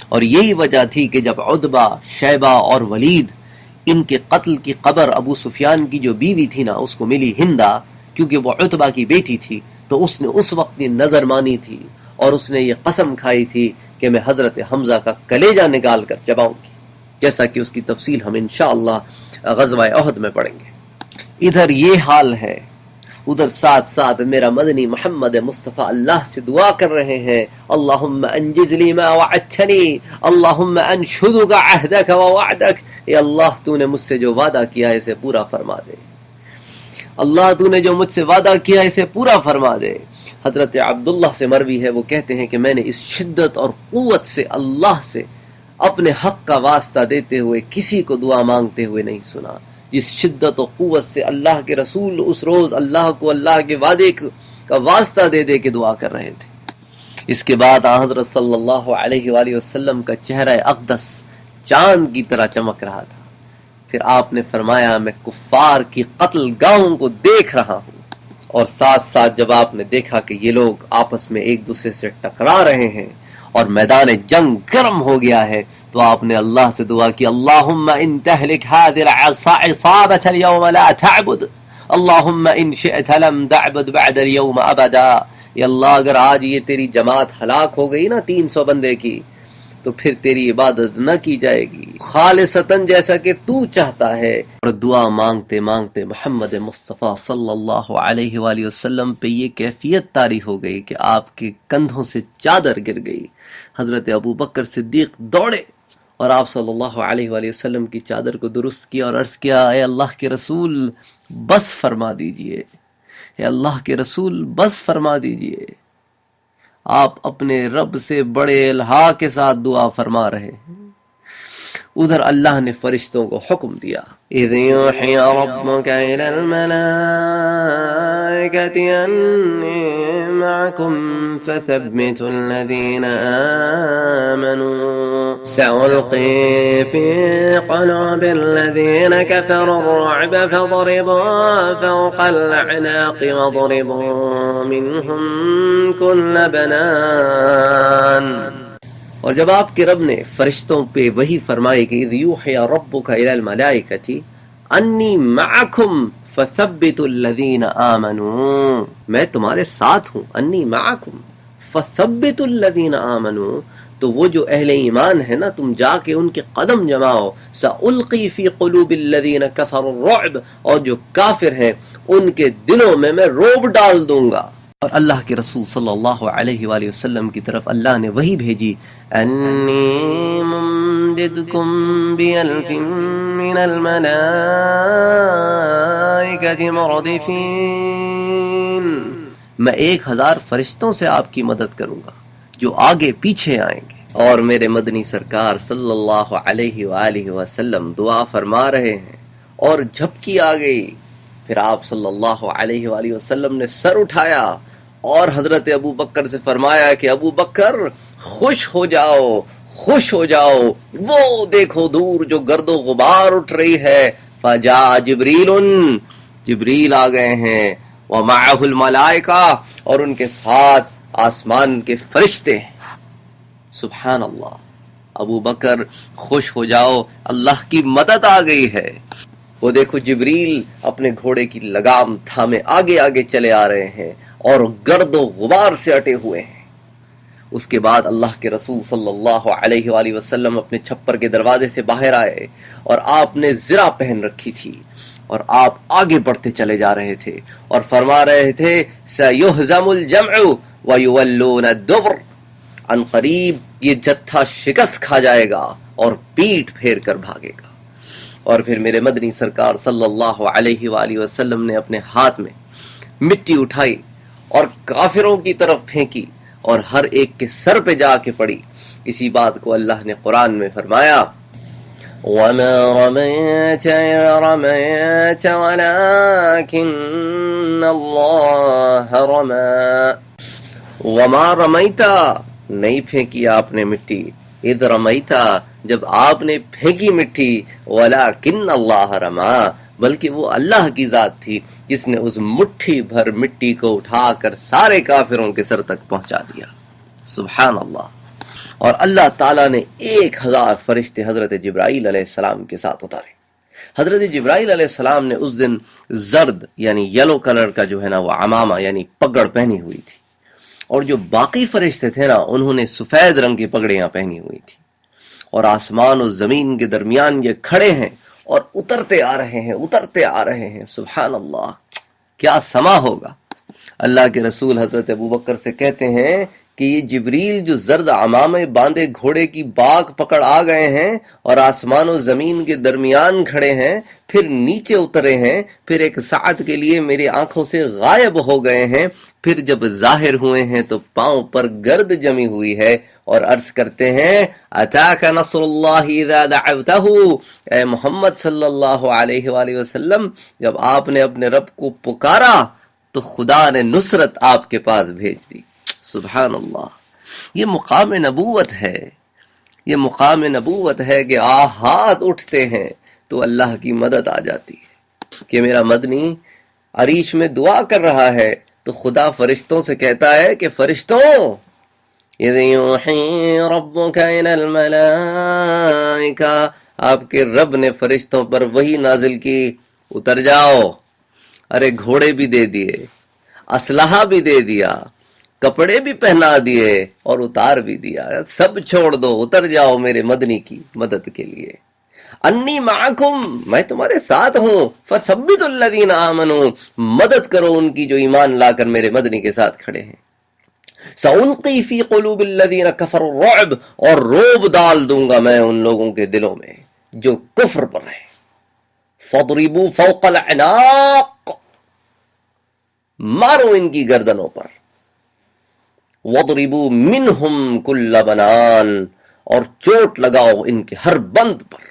اور یہی وجہ تھی کہ جب عتبہ، شیبہ اور ولید، ان کے قتل کی خبر ابو سفیان کی جو بیوی تھی نا اس کو ملی، ہندہ، کیونکہ وہ عتبہ کی بیٹی تھی، تو اس نے اس وقت یہ نظر مانی تھی اور اس نے یہ قسم کھائی تھی کہ میں حضرت حمزہ کا کلیجہ نکال کر چباؤں گی، جیسا کہ اس کی تفصیل ہم انشاءاللہ غزوہ احد میں پڑھیں گے۔ ادھر یہ حال ہے، ادھر ساتھ ساتھ میرا مدنی محمد مصطفیٰ اللہ سے دعا کر رہے ہیں، اللہم انجز لی ما وعدتنی، اللہم انشدک عہدک ووعدک، اے اللہ تو نے مجھ سے جو وعدہ کیا ہے اسے پورا فرما دے، اللہ تو نے جو مجھ سے وعدہ کیا ہے اسے پورا فرما دے۔ حضرت عبداللہ سے مروی ہے، وہ کہتے ہیں کہ میں نے اس شدت اور قوت سے اللہ سے اپنے حق کا واسطہ دیتے ہوئے کسی کو دعا مانگتے ہوئے نہیں سنا، جس شدت و قوت سے اللہ کے رسول اس روز اللہ کو اللہ کے وعدے کا واسطہ دے دے کے دعا کر رہے تھے۔ اس کے بعد حضرت صلی اللہ علیہ وآلہ وسلم کا چہرہ اقدس چاند کی طرح چمک رہا تھا۔ پھر آپ نے فرمایا، میں کفار کی قتل گاہوں کو دیکھ رہا ہوں، اور ساتھ ساتھ جب آپ نے دیکھا کہ یہ لوگ آپس میں ایک دوسرے سے ٹکرا رہے ہیں اور میدان جنگ گرم ہو گیا ہے، تو آپ نے اللہ سے دعا کی، اللہم ان تہلک هذه العصابة اليوم لا تعبد، اللہم ان شئت لم تعبد بعد اليوم ابدا، یا اللہ اگر آج یہ تیری جماعت ہلاک ہو گئی نا 300 بندے کی، تو پھر تیری عبادت نہ کی جائے گی خالصتاً جیسا کہ تو چاہتا ہے۔ اور دعا مانگتے مانگتے محمد مصطفیٰ صلی اللہ علیہ وآلہ وسلم پہ یہ کیفیت طاری ہو گئی کہ آپ کے کندھوں سے چادر گر گئی۔ حضرت ابو بکر صدیق دوڑے اور آپ صلی اللہ علیہ وآلہ وسلم کی چادر کو درست کیا اور عرض کیا، اے اللہ کے رسول بس فرما دیجئے، اے اللہ کے رسول بس فرما دیجئے، آپ اپنے رب سے بڑے الہا کے ساتھ دعا فرما رہے ہیں۔ ادھر اللہ نے فرشتوں کو حکم دیا، اِذْ يُوحِي رَبُّكَ إِلَى الْمَلَائِكَةِ أَنِّي مَعَكُمْ فَثَبِّتُوا الَّذِينَ آمَنُوا سَأُلْقِي فِي قُلُوبِ الَّذِينَ كَفَرُوا الرُّعْبَ فَاضْرِبُوا فَوْقَ الْأَعْنَاقِ وَاضْرِبُوا مِنْهُمْ كُلَّ بَنَانٍ۔ اور جب آپ کے رب نے فرشتوں پہ وہی فرمائی کہ اذ یوحی ربک الی الملائکۃ انی معکم فثبتوا الذین آمنوا، میں تمہارے ساتھ ہوں، انی معکم فثبتوا الذین آمنوا، تو وہ جو اہل ایمان ہے نا تم جا کے ان کے قدم جماؤ، سألقی فی قلوب الذین کفروا الرعب، اور جو کافر ہیں ان کے دلوں میں میں رعب ڈال دوں گا۔ اور اللہ کے رسول صلی اللہ علیہ وآلہ وسلم کی طرف اللہ نے وہی بھیجی، انی ممددکم بِأَلْفٍ مِّنَ الْمَلَائِكَةِ مُرْدِفِينَ، میں 1000 فرشتوں سے آپ کی مدد کروں گا جو آگے پیچھے آئیں گے۔ اور میرے مدنی سرکار صلی اللہ علیہ وآلہ وسلم دعا فرما رہے ہیں اور جھپکی آ گئی۔ پھر آپ صلی اللہ علیہ وآلہ وسلم نے سر اٹھایا اور حضرت ابو بکر سے فرمایا کہ ابو بکر خوش ہو جاؤ، خوش ہو جاؤ، وہ دیکھو دور جو گرد و غبار اٹھ رہی ہے، فجاء جبریل، جبریل آ گئے ہیں، ومعہ الملائکہ، اور ان کے ساتھ آسمان کے فرشتے ہیں۔ سبحان اللہ، ابو بکر خوش ہو جاؤ، اللہ کی مدد آ گئی ہے۔ وہ دیکھو جبریل اپنے گھوڑے کی لگام تھامے آگے آگے چلے آ رہے ہیں اور گرد و غبار سے اٹے ہوئے ہیں۔ اس کے بعد اللہ کے رسول صلی اللہ علیہ وآلہ وسلم اپنے چھپر کے دروازے سے باہر آئے اور آپ نے زرہ پہن رکھی تھی اور آپ آگے بڑھتے چلے جا رہے تھے اور فرما رہے تھے سَيُهْزَمُ الْجَمْعُ وَيُوَلُّونَ الدُّبُرَ، ان قریب یہ جتھا شکست کھا جائے گا اور پیٹ پھیر کر بھاگے گا۔ اور پھر میرے مدنی سرکار صلی اللہ علیہ وآلہ وسلم نے اپنے ہاتھ میں مٹی اٹھائی اور کافروں کی طرف پھینکی اور ہر ایک کے سر پہ جا کے پڑی۔ اسی بات کو اللہ نے قرآن میں فرمایا وَمَا رَمَيْتَ إِذْ رَمَيْتَ وَلَكِنَّ اللَّهَ رَمَى، وَمَا رَمَيْتَ، نہیں پھینکی آپ نے مٹی، اِذْ رَمَيْتَ، جب آپ نے پھینکی مٹی، وَلَكِنَّ اللَّهَ رَمَى، بلکہ وہ اللہ کی ذات تھی جس نے اس مٹھی بھر مٹی کو اٹھا کر سارے کافروں کے سر تک پہنچا دیا۔ سبحان اللہ۔ اور اللہ تعالیٰ نے 1000 فرشتے حضرت جبرائیل علیہ السلام کے ساتھ اتارے۔ حضرت جبرائیل علیہ السلام نے اس دن زرد یعنی یلو کلر کا جو ہے نا وہ عمامہ یعنی پگڑ پہنی ہوئی تھی، اور جو باقی فرشتے تھے نا انہوں نے سفید رنگ کی پگڑیاں پہنی ہوئی تھی، اور آسمان و زمین کے درمیان یہ کھڑے ہیں اور اترتے آ رہے ہیں، اترتے آ رہے ہیں۔ سبحان اللہ، کیا سما ہوگا۔ اللہ کے رسول حضرت ابوبکر سے کہتے ہیں کہ یہ جبریل جو زرد عمامے باندھے گھوڑے کی باگ پکڑ آ گئے ہیں اور آسمان و زمین کے درمیان کھڑے ہیں، پھر نیچے اترے ہیں، پھر ایک ساعت کے لیے میری آنکھوں سے غائب ہو گئے ہیں، پھر جب ظاہر ہوئے ہیں تو پاؤں پر گرد جمی ہوئی ہے، اور عرض کرتے ہیں اتاک نصر اللہ اذا دعوتہ، اے محمد صلی اللہ علیہ وآلہ وسلم، جب آپ نے اپنے رب کو پکارا تو خدا نے نصرت آپ کے پاس بھیج دی۔ سبحان اللہ، یہ مقام نبوت ہے، یہ مقام نبوت ہے کہ ہاتھ اٹھتے ہیں تو اللہ کی مدد آ جاتی ہے۔ کہ میرا مدنی عریش میں دعا کر رہا ہے تو خدا فرشتوں سے کہتا ہے کہ فرشتوں اِذْ يُوحِي رَبُّكَ إِلَى الْمَلَائِكَةِ، آپ کے رب نے فرشتوں پر وحی نازل کی، اتر جاؤ۔ ارے گھوڑے بھی دے دیے، اسلحہ بھی دے دیا، کپڑے بھی پہنا دیے اور اتار بھی دیا، سب چھوڑ دو، اتر جاؤ میرے مدنی کی مدد کے لیے۔ انی معکم، میں تمہارے ساتھ ہوں، فثبتوا الذین آمنوا، مدد کرو ان کی جو ایمان لا کر میرے مدنی کے ساتھ کھڑے ہیں۔ سألقی فی قلوب الذین کفروا الرعب، اور روب ڈال دوں گا میں ان لوگوں کے دلوں میں جو کفر پر ہیں۔ فاضربوا فوق الاعناق، مارو ان کی گردنوں پر۔ وَضْرِبُوا مِنْهُمْ كُلَّ بَنَانٍ، اور چوٹ لگاؤ ان کے ہر بند پر۔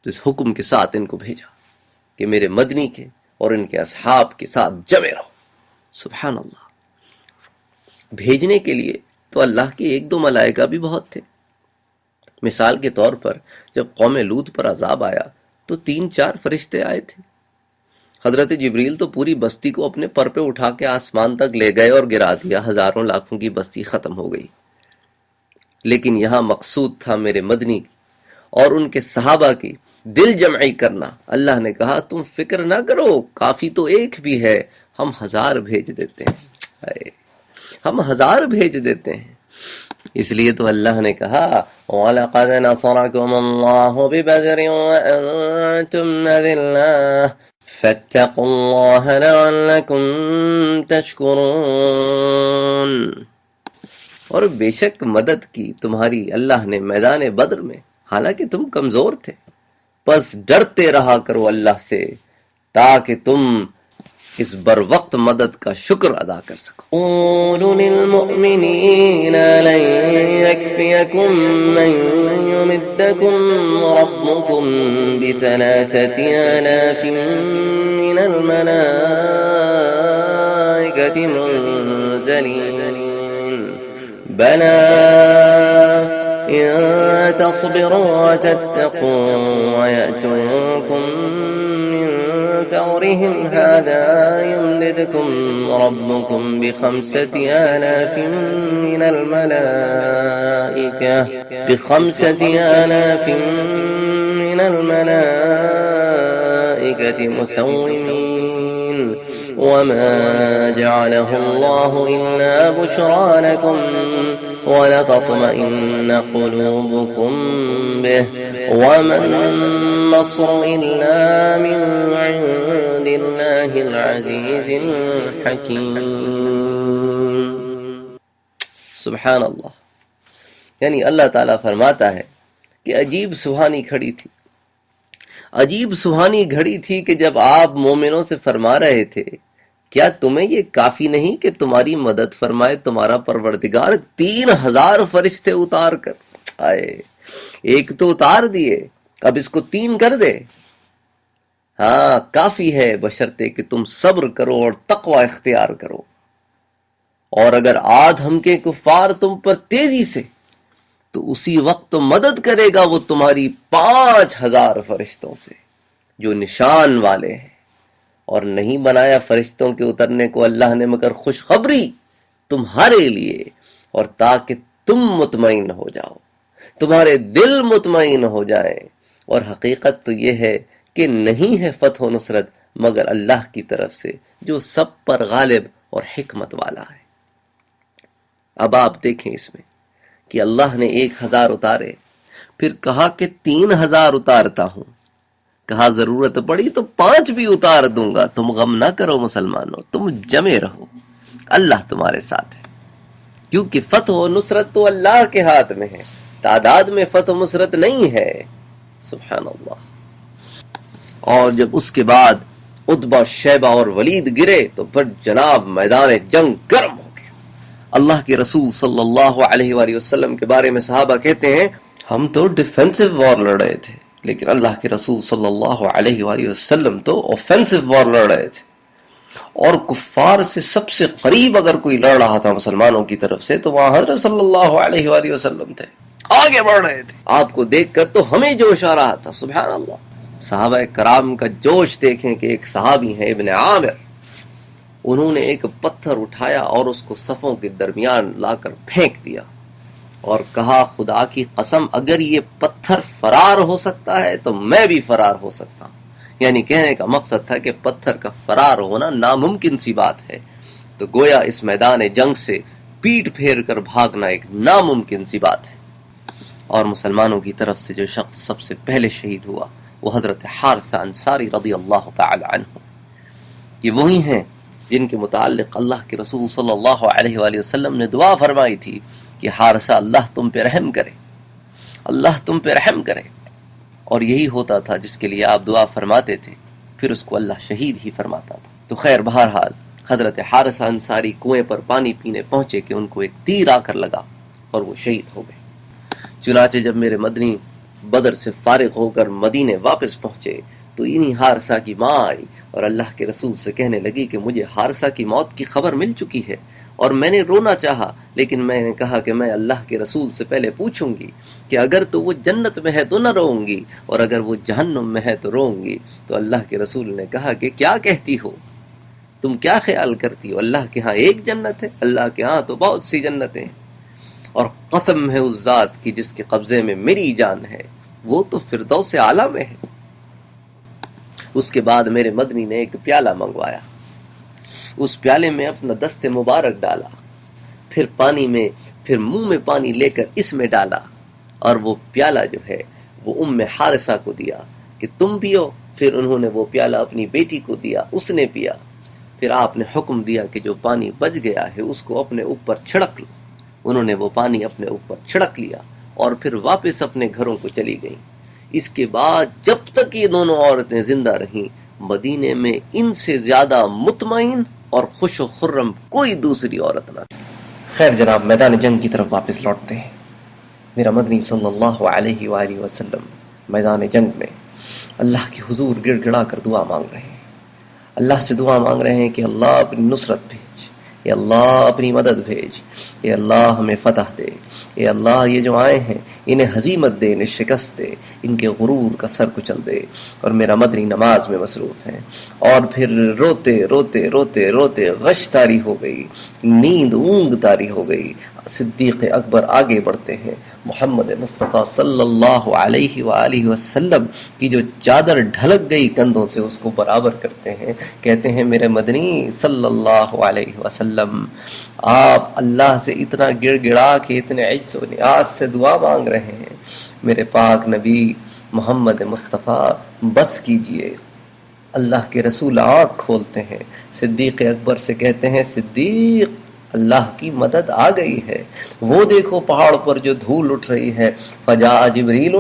تو اس حکم کے ساتھ ان کو بھیجا کہ میرے مدنی کے اور ان کے اصحاب کے ساتھ جمے رہو۔ سبحان اللہ، بھیجنے کے لیے تو اللہ کے 1-2 ملائکہ بھی بہت تھے۔ مثال کے طور پر جب قوم لوط پر عذاب آیا تو 3-4 فرشتے آئے تھے۔ حضرت جبریل تو پوری بستی کو اپنے پر پہ اٹھا کے آسمان تک لے گئے اور گرا دیا، ہزاروں لاکھوں کی بستی ختم ہو گئی۔ لیکن یہاں مقصود تھا میرے مدنی اور ان کے صحابہ کی دل جمعی کرنا۔ اللہ نے کہا تم فکر نہ کرو، کافی تو ایک بھی ہے، ہم 1000 بھیج دیتے ہیں، ہم 1000 بھیج دیتے ہیں۔ اس لیے تو اللہ نے کہا وَلَقَدْ نَصَرَكُمُ اللَّهُ بِبَدْرٍ وَأَنْتُمْ أَذِلَّةٌ فَاتَّقُوا اللَّهَ لَعَلَّكُمْ تَشْكُرُونَ، اور بے شک مدد کی تمہاری اللہ نے میدان بدر میں، حالانکہ تم کمزور تھے، بس ڈرتے رہا کرو اللہ سے تاکہ تم اس بر وقت مدد کا شکر ادا کر سکو۔ قولوا للمؤمنین لن یکفیکم من یمدکم ربکم ب3,000 من الملائکة منزلین بلی ان تصبروا وتتقوا ویأتوکم من فورهم هذا يمددكم ربكم بخمسة آلاف من الملائكة مسومين وما جعله الله إلا بشرى لكم ولتطمئن قلوبكم به وما النصر إلا من عند الله العزيز الحكيم. سبحان اللہ. یعنی اللہ تعالیٰ فرماتا ہے کہ عجیب سبحانی کھڑی تھی، عجیب سبحانی گھڑی تھی کہ جب آپ مومنوں سے فرما رہے تھے کیا تمہیں یہ کافی نہیں کہ تمہاری مدد فرمائے تمہارا پروردگار 3000 فرشتے اتار کر. آئے ایک تو اتار دیے، اب اس کو 3 کر دے. ہاں کافی ہے بشرطے کہ تم صبر کرو اور تقوی اختیار کرو. اور اگر آدھ ہم کے کفار تم پر تیزی سے تو اسی وقت مدد کرے گا وہ تمہاری 5000 فرشتوں سے جو نشان والے ہیں. اور نہیں بنایا فرشتوں کے اترنے کو اللہ نے مگر خوشخبری تمہارے لیے، اور تاکہ تم مطمئن ہو جاؤ، تمہارے دل مطمئن ہو جائیں. اور حقیقت تو یہ ہے کہ نہیں ہے فتح و نصرت مگر اللہ کی طرف سے جو سب پر غالب اور حکمت والا ہے. اب آپ دیکھیں اس میں کہ اللہ نے 1000 اتارے، پھر کہا کہ 3000 اتارتا ہوں، کہا ضرورت پڑی تو 5 بھی اتار دوں گا. تم غم نہ کرو مسلمانوں، تم جمے رہو، اللہ تمہارے ساتھ ہے. کیونکہ فتح و نصرت تو اللہ کے ہاتھ میں ہے، تعداد میں فتح و نصرت نہیں ہے. سبحان اللہ. اور جب اس کے بعد عتبہ، شیبہ اور ولید گرے تو پھر جناب میدان جنگ گرم ہو گیا. اللہ کے رسول صلی اللہ علیہ وآلہ وسلم کے بارے میں صحابہ کہتے ہیں ہم تو ڈیفینسو وار لڑ رہے تھے، لیکن اللہ کے رسول صلی اللہ علیہ وآلہ وسلم تو اوفینسو وار لڑ رہے تھے. اور کفار سے سب سے قریب اگر کوئی لڑ رہا تھا مسلمانوں کی طرف سے تو وہاں حضرت صلی اللہ علیہ وآلہ وسلم تھے، آگے بڑھ رہے تھے. آپ کو دیکھ کر تو ہمیں جوش آ رہا تھا. سبحان اللہ. صحابہ کرام کا جوش دیکھیں کہ ایک صحابی ہیں ابن عامر، انہوں نے ایک پتھر اٹھایا اور اس کو صفوں کے درمیان لا کر پھینک دیا اور کہا خدا کی قسم اگر یہ پتھر فرار ہو سکتا ہے تو میں بھی فرار ہو سکتا ہوں. یعنی کہنے کا مقصد تھا کہ پتھر کا فرار ہونا ناممکن سی بات ہے، تو گویا اس میدان جنگ سے پیٹ پھیر کر بھاگنا ایک ناممکن سی بات ہے. اور مسلمانوں کی طرف سے جو شخص سب سے پہلے شہید ہوا وہ حضرت حارثہ انصاری رضی اللہ تعالی عنہ. یہ وہی ہیں جن کے متعلق اللہ کے رسول صلی اللہ علیہ وآلہ وسلم نے دعا فرمائی تھی کہ حارثہ اللہ تم پہ رحم کرے، اللہ تم پہ رحم کرے. اور یہی ہوتا تھا جس کے لیے آپ دعا فرماتے تھے، پھر اس کو اللہ شہید ہی فرماتا تھا. تو خیر بہرحال حضرت حارثہ انصاری کنویں پر پانی پینے پہنچے کہ ان کو ایک تیر آ کر لگا اور وہ شہید ہو گئے. چنانچہ جب میرے مدنی بدر سے فارغ ہو کر مدینے واپس پہنچے تو انہی حارثہ کی ماں آئی اور اللہ کے رسول سے کہنے لگی کہ مجھے حارثہ کی موت کی خبر مل چکی ہے اور میں نے رونا چاہا، لیکن میں نے کہا کہ میں اللہ کے رسول سے پہلے پوچھوں گی کہ اگر تو وہ جنت میں ہے تو نہ روؤں گی اور اگر وہ جہنم میں ہے تو روؤں گی. تو اللہ کے رسول نے کہا کہ کیا کہتی ہو، تم کیا خیال کرتی ہو، اللہ کے ہاں ایک جنت ہے، اللہ کے ہاں تو بہت سی جنتیں ہیں. اور قسم ہے اس ذات کی جس کے قبضے میں میری جان ہے، وہ تو فردوس اعلیٰ میں ہے. اس کے بعد میرے مدنی نے ایک پیالہ منگوایا، اس پیالے میں اپنا دست مبارک ڈالا، پھر پانی میں، پھر منہ میں پانی لے کر اس میں ڈالا اور وہ پیالہ جو ہے وہ حارثہ کو دیا کہ تم پیو. پھر انہوں نے وہ پیالہ اپنی بیٹی کو دیا، اس نے پیا. پھر آپ نے حکم دیا کہ جو پانی بچ گیا ہے اس کو اپنے اوپر چھڑک لو. انہوں نے وہ پانی اپنے اوپر چھڑک لیا اور پھر واپس اپنے گھروں کو چلی گئیں. اس کے بعد جب تک یہ دونوں عورتیں زندہ رہیں مدینے میں ان سے زیادہ مطمئن اور خوش و خرم کوئی دوسری عورت نہ تھی. خیر جناب میدان جنگ کی طرف واپس لوٹتے ہیں. میرا مدنی صلی اللہ علیہ وآلہ وسلم میدان جنگ میں اللہ کے حضور گڑ گڑا کر دعا مانگ رہے ہیں، اللہ سے دعا مانگ رہے ہیں کہ اللہ اپنی نصرت بھیج، اے اللہ اپنی مدد بھیج، اے اللہ ہمیں فتح دے، اے اللہ یہ جو آئے ہیں انہیں ہزیمت دے، انہیں شکست دے، ان کے غرور کا سر کچل دے۔ اور میرا مدنی نماز میں مصروف ہے، اور پھر روتے روتے روتے روتے غش طاری ہو گئی، نیند اونگ طاری ہو گئی۔ صدیق اکبر آگے بڑھتے ہیں، محمد مصطفیٰ صلی اللہ علیہ وآلہ وسلم کی جو چادر ڈھلک گئی کندھوں سے اس کو برابر کرتے ہیں، کہتے ہیں میرے مدنی صلی اللہ علیہ وسلم آپ اللہ سے اتنا گڑ گڑا کے اتنے عجز و نیاز سے دعا مانگ رہے ہیں، میرے پاک نبی محمد مصطفیٰ بس کیجئے۔ اللہ کے رسول آنکھ کھولتے ہیں، صدیق اکبر سے کہتے ہیں صدیق اللہ کی مدد آ گئی ہے، وہ دیکھو پہاڑ پر جو دھول اٹھ رہی ہے، فجاء جبریل۔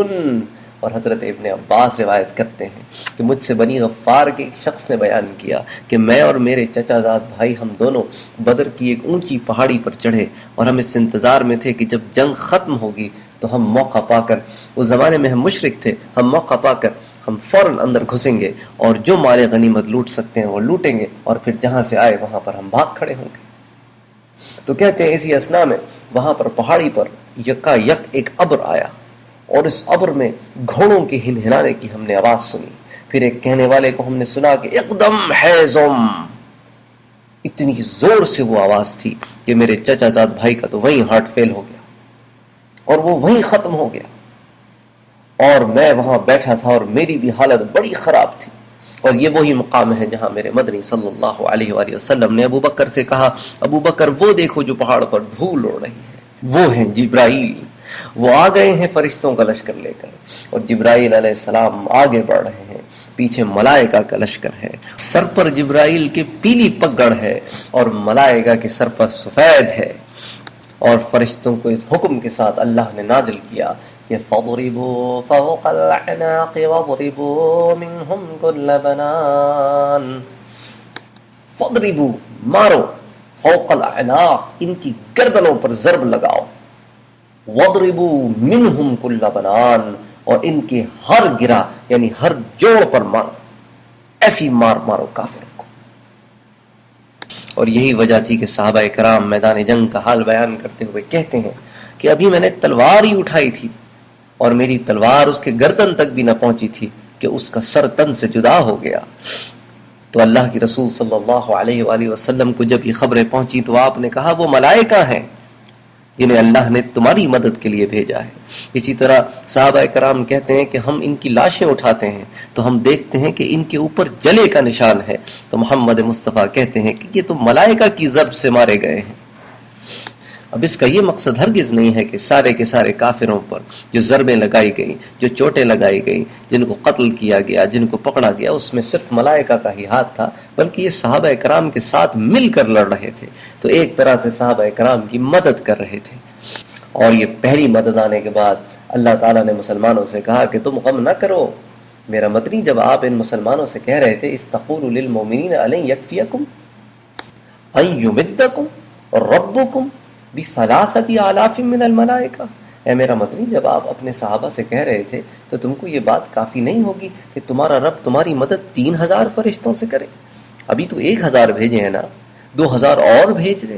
اور حضرت ابن عباس روایت کرتے ہیں کہ مجھ سے بنی غفار کے ایک شخص نے بیان کیا کہ میں اور میرے چچا زاد بھائی ہم دونوں بدر کی ایک اونچی پہاڑی پر چڑھے، اور ہم اس انتظار میں تھے کہ جب جنگ ختم ہوگی تو ہم موقع پا کر، اس زمانے میں ہم مشرک تھے، ہم موقع پا کر ہم فوراً اندر گھسیں گے اور جو مال غنیمت لوٹ سکتے ہیں وہ لوٹیں گے، اور پھر جہاں سے آئے وہاں پر ہم بھاگ کھڑے ہوں گے۔ تو کہتے ہیں اسی اسنا میں وہاں پر پہاڑی پر یکا یک ایک ابر آیا، اور اس ابر میں گھوڑوں کے ہنہنانے کی ہم نے آواز سنی۔ پھر ایک کہنے والے کو ہم نے سنا کہ اقدم حیزم، اتنی زور سے وہ آواز تھی کہ میرے چچا زاد بھائی کا تو وہیں ہارٹ فیل ہو گیا اور وہ وہیں ختم ہو گیا، اور میں وہاں بیٹھا تھا اور میری بھی حالت بڑی خراب تھی۔ اور یہ وہی مقام ہے جہاں میرے مدنی صلی اللہ علیہ وآلہ وسلم نے ابو بکر سے کہا ابو بکر وہ دیکھو جو پہاڑ پر دھول اڑ رہی ہے، وہ ہیں جبرائیل، وہ آ گئے ہیں فرشتوں کا لشکر لے کر، اور جبرائیل علیہ السلام آگے بڑھ رہے ہیں، پیچھے ملائکہ کا لشکر ہے، سر پر جبرائیل کے پیلی پگڑ ہے اور ملائکہ کے سر پر سفید ہے، اور فرشتوں کو اس حکم کے ساتھ اللہ نے نازل کیا کہ فَضْرِبُوا فَوْقَ الْأَعْنَاقِ وَضْرِبُوا مِنْهُمْ كُلَّ بَنَانٍ۔ فَضْرِبُوا مارو، فوق الأعناق ان کی گردنوں پر ضرب لگاؤ، وَضْرِبُوا مِنْهُمْ كُلَّ بَنَانٍ اور ان کے ہر گرہ یعنی ہر جوڑ پر مارو، ایسی مار مارو کافر کو۔ اور یہی وجہ تھی کہ صحابہ کرام میدان جنگ کا حال بیان کرتے ہوئے کہتے ہیں کہ ابھی میں نے تلوار ہی اٹھائی تھی اور میری تلوار اس کے گردن تک بھی نہ پہنچی تھی کہ اس کا سر تن سے جدا ہو گیا۔ تو اللہ کی رسول صلی اللہ علیہ وآلہ وسلم کو جب یہ خبریں پہنچی تو آپ نے کہا وہ ملائکہ ہیں جنہیں اللہ نے تمہاری مدد کے لیے بھیجا ہے۔ اسی طرح صحابہ کرام کہتے ہیں کہ ہم ان کی لاشیں اٹھاتے ہیں تو ہم دیکھتے ہیں کہ ان کے اوپر جلے کا نشان ہے، تو محمد مصطفیٰ کہتے ہیں کہ یہ تو ملائکہ کی ضرب سے مارے گئے ہیں۔ اب اس کا یہ مقصد ہرگز نہیں ہے کہ سارے کے سارے کافروں پر جو ضربیں لگائی گئیں، جو چوٹیں لگائی گئیں، جن کو قتل کیا گیا، جن کو پکڑا گیا، اس میں صرف ملائکہ کا ہی ہاتھ تھا، بلکہ یہ صحابہ کرام کے ساتھ مل کر لڑ رہے تھے، تو ایک طرح سے صحابہ کرام کی مدد کر رہے تھے۔ اور یہ پہلی مدد آنے کے بعد اللہ تعالیٰ نے مسلمانوں سے کہا کہ تم غم نہ کرو، میرا مدنی جب آپ ان مسلمانوں سے کہہ رہے تھے استقولوا للمؤمنین الن یکفیکم ان یمدکم ربکم بثلاثۃ آلاف من الملائکہ، اے میرا مدنی جب آپ اپنے صحابہ سے کہہ رہے تھے تو تم کو یہ بات کافی نہیں ہوگی کہ تمہارا رب تمہاری مدد 3000 فرشتوں سے کرے؟ ابھی تو 1000 بھیجے ہیں نا، 2000 اور بھیج دے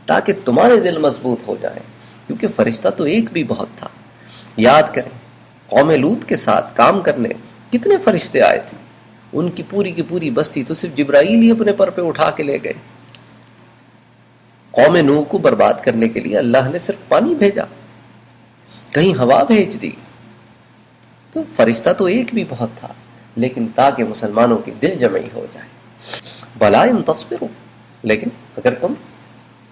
تاکہ تمہارے دل مضبوط ہو جائیں، کیونکہ فرشتہ تو ایک بھی بہت تھا۔ یاد کریں قوم لوط کے ساتھ کام کرنے کتنے فرشتے آئے تھے، ان کی پوری بستی تو صرف جبرائیل ہی اپنے پر پہ اٹھا کے لے گئے۔ قوم نوح کو برباد کرنے کے لیے اللہ نے صرف پانی بھیجا، کہیں ہوا بھیج دی، تو فرشتہ تو ایک بھی بہت تھا، لیکن تاکہ مسلمانوں کی دل جمعی ہو جائے۔ بلا ان تصبروا، لیکن اگر تم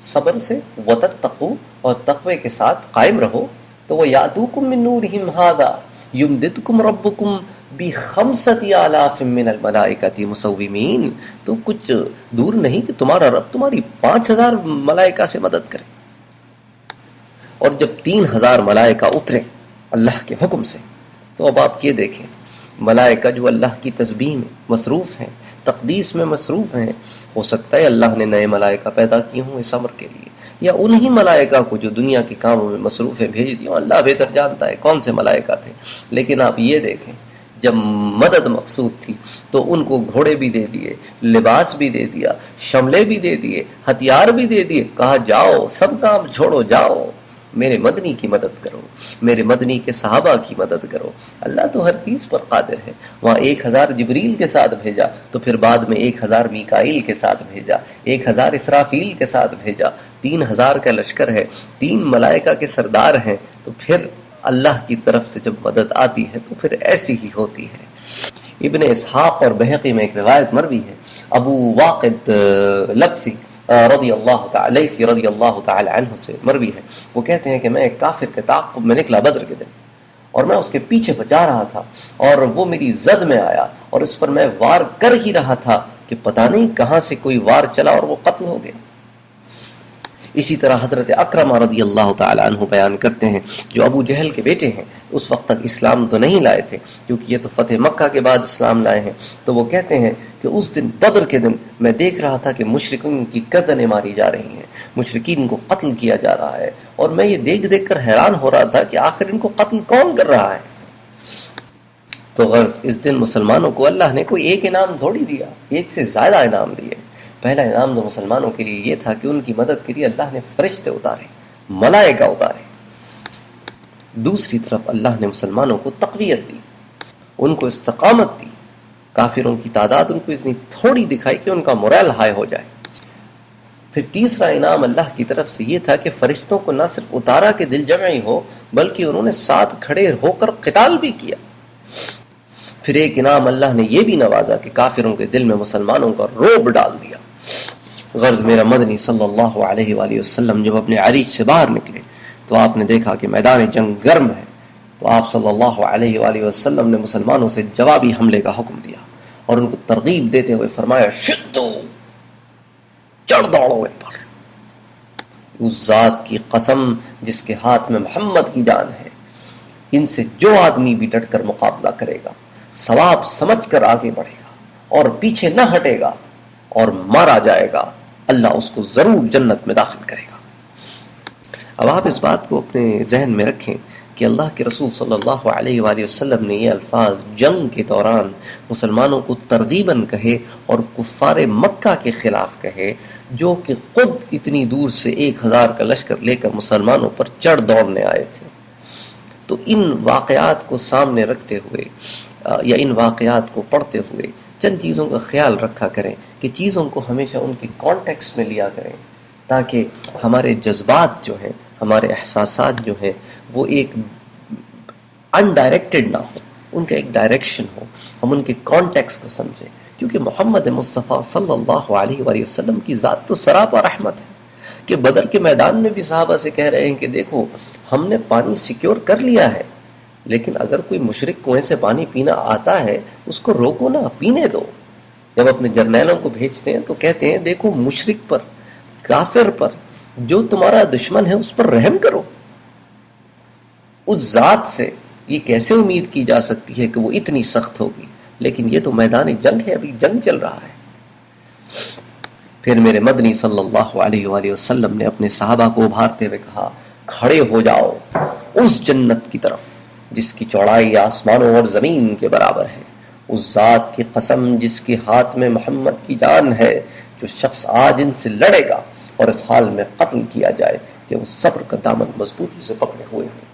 صبر سے وتتقوا اور تقوی کے ساتھ قائم رہو تو وہ یاتوکم من نورہم ھذا یمددکم ربکم بخمسۃ آلاف من الملائکۃ مسومین، تو کچھ دور نہیں کہ تمہارا رب تمہاری 5000 ملائکہ سے مدد کرے۔ اور جب 3000 ملائکہ اترے اللہ کے حکم سے تو اب آپ یہ دیکھیں ملائکہ جو اللہ کی تسبیح میں مصروف ہیں، تقدیس میں مصروف ہیں، ہو سکتا ہے اللہ نے نئے ملائکہ پیدا کیے ہوں اس امر کے لیے، یا انہی ملائکہ کو جو دنیا کے کاموں میں مصروف ہیں بھیج دیا، اللہ بہتر جانتا ہے کون سے ملائکہ تھے۔ لیکن آپ یہ دیکھیں جب مدد مقصود تھی تو ان کو گھوڑے بھی دے دیے، لباس بھی دے دیا، شملے بھی دے دیے، ہتھیار بھی دے دیے، کہا جاؤ سب کام چھوڑو، جاؤ میرے مدنی کی مدد کرو، میرے مدنی کے صحابہ کی مدد کرو۔ اللہ تو ہر چیز پر قادر ہے۔ وہاں 1000 جبریل کے ساتھ بھیجا، تو پھر بعد میں 1000 میکائیل کے ساتھ بھیجا، 1000 اسرافیل کے ساتھ بھیجا، 3000 کا لشکر ہے، 3 ملائکہ کے سردار ہیں، تو پھر اللہ کی طرف سے جب مدد آتی ہے تو پھر ایسی ہی ہوتی ہے۔ ابن اسحاق اور بہقی میں ایک روایت مروی ہے، ابو واقد لبثی رضی اللہ تعالی عنہ سے مروی ہے، وہ کہتے ہیں کہ میں ایک کافر کے تعاقب میں نکلا بدر کے دن، اور میں اس کے پیچھے جا رہا تھا، اور وہ میری زد میں آیا اور اس پر میں وار کر ہی رہا تھا کہ پتہ نہیں کہاں سے کوئی وار چلا اور وہ قتل ہو گیا۔ اسی طرح حضرت اکرمہ رضی اللہ تعالی عنہ بیان کرتے ہیں، جو ابو جہل کے بیٹے ہیں، اس وقت تک اسلام تو نہیں لائے تھے کیونکہ یہ تو فتح مکہ کے بعد اسلام لائے ہیں، تو وہ کہتے ہیں کہ اس دن بدر کے دن میں دیکھ رہا تھا کہ مشرکین کی گردنیں ماری جا رہی ہیں، مشرکین کو قتل کیا جا رہا ہے، اور میں یہ دیکھ دیکھ کر حیران ہو رہا تھا کہ آخر ان کو قتل کون کر رہا ہے۔ تو غرض اس دن مسلمانوں کو اللہ نے کوئی ایک انعام تھوڑی دیا، ایک سے زیادہ انعام دیے۔ پہلا انعام تو مسلمانوں کے لیے یہ تھا کہ ان کی مدد کے لیے اللہ نے فرشتے اتارے، ملائکہ اتارے۔ دوسری طرف اللہ نے مسلمانوں کو تقویت دی، ان کو استقامت دی۔ کافروں کی تعداد ان کو اتنی تھوڑی دکھائی کہ ان کا مورل ہائی ہو جائے۔ پھر تیسرا انعام اللہ کی طرف سے یہ تھا کہ فرشتوں کو نہ صرف اتارا کہ دل جمعی ہو، بلکہ انہوں نے ساتھ کھڑے ہو کر قتال بھی کیا۔ پھر ایک انعام اللہ نے یہ بھی نوازا کہ کافروں کے دل میں مسلمانوں کا رعب ڈال دیا۔ غرض میرا مدنی صلی اللہ علیہ وآلہ وسلم جب اپنے عریش سے باہر نکلے تو آپ نے دیکھا کہ میدان جنگ گرم ہے، تو آپ صلی اللہ علیہ وآلہ وسلم نے مسلمانوں سے جوابی حملے کا حکم دیا اور ان کو ترغیب دیتے ہوئے فرمایا، شدو، چڑھ دوڑو ان پر، اس ذات کی قسم جس کے ہاتھ میں محمد کی جان ہے، ان سے جو آدمی بھی ڈٹ کر مقابلہ کرے گا، ثواب سمجھ کر آگے بڑھے گا اور پیچھے نہ ہٹے گا اور مارا جائے گا، اللہ اس کو ضرور جنت میں داخل کرے گا۔ اب آپ اس بات کو اپنے ذہن میں رکھیں کہ اللہ کے رسول صلی اللہ علیہ وآلہ وسلم نے یہ الفاظ جنگ کے دوران مسلمانوں کو ترغیباً کہے اور کفار مکہ کے خلاف کہے، جو کہ خود اتنی دور سے 1000 کا لشکر لے کر مسلمانوں پر چڑھ دوڑنے آئے تھے۔ تو ان واقعات کو سامنے رکھتے ہوئے یا ان واقعات کو پڑھتے ہوئے چند چیزوں کا خیال رکھا کریں کہ چیزوں کو ہمیشہ ان کے کانٹیکسٹ میں لیا کریں، تاکہ ہمارے جذبات جو ہیں، ہمارے احساسات جو ہیں، وہ ایک انڈائریکٹڈ نہ ہو، ان کا ایک ڈائریکشن ہو، ہم ان کے کانٹیکسٹ کو سمجھیں، کیونکہ محمد مصطفیٰ صلی اللہ علیہ وآلہ وسلم کی ذات تو سراپا رحمت ہے کہ بدر کے میدان میں بھی صحابہ سے کہہ رہے ہیں کہ دیکھو ہم نے پانی سیکیور کر لیا ہے، لیکن اگر کوئی مشرک کنویں سے پانی پینا آتا ہے اس کو روکو نہ، پینے دو۔ جب اپنے جرنیلوں کو بھیجتے ہیں تو کہتے ہیں دیکھو مشرک پر، کافر پر، جو تمہارا دشمن ہے اس پر رحم کرو۔ اس ذات سے یہ کیسے امید کی جا سکتی ہے کہ وہ اتنی سخت ہوگی؟ لیکن یہ تو میدان جنگ ہے، ابھی جنگ چل رہا ہے۔ پھر میرے مدنی صلی اللہ علیہ وآلہ وسلم نے اپنے صحابہ کو ابھارتے ہوئے کہا، کھڑے ہو جاؤ اس جنت کی طرف جس کی چوڑائی آسمانوں اور زمین کے برابر ہے، اس ذات کی قسم جس کے ہاتھ میں محمد کی جان ہے، جو شخص آج ان سے لڑے گا اور اس حال میں قتل کیا جائے کہ وہ صبر کا دامن مضبوطی سے پکڑے ہوئے ہو،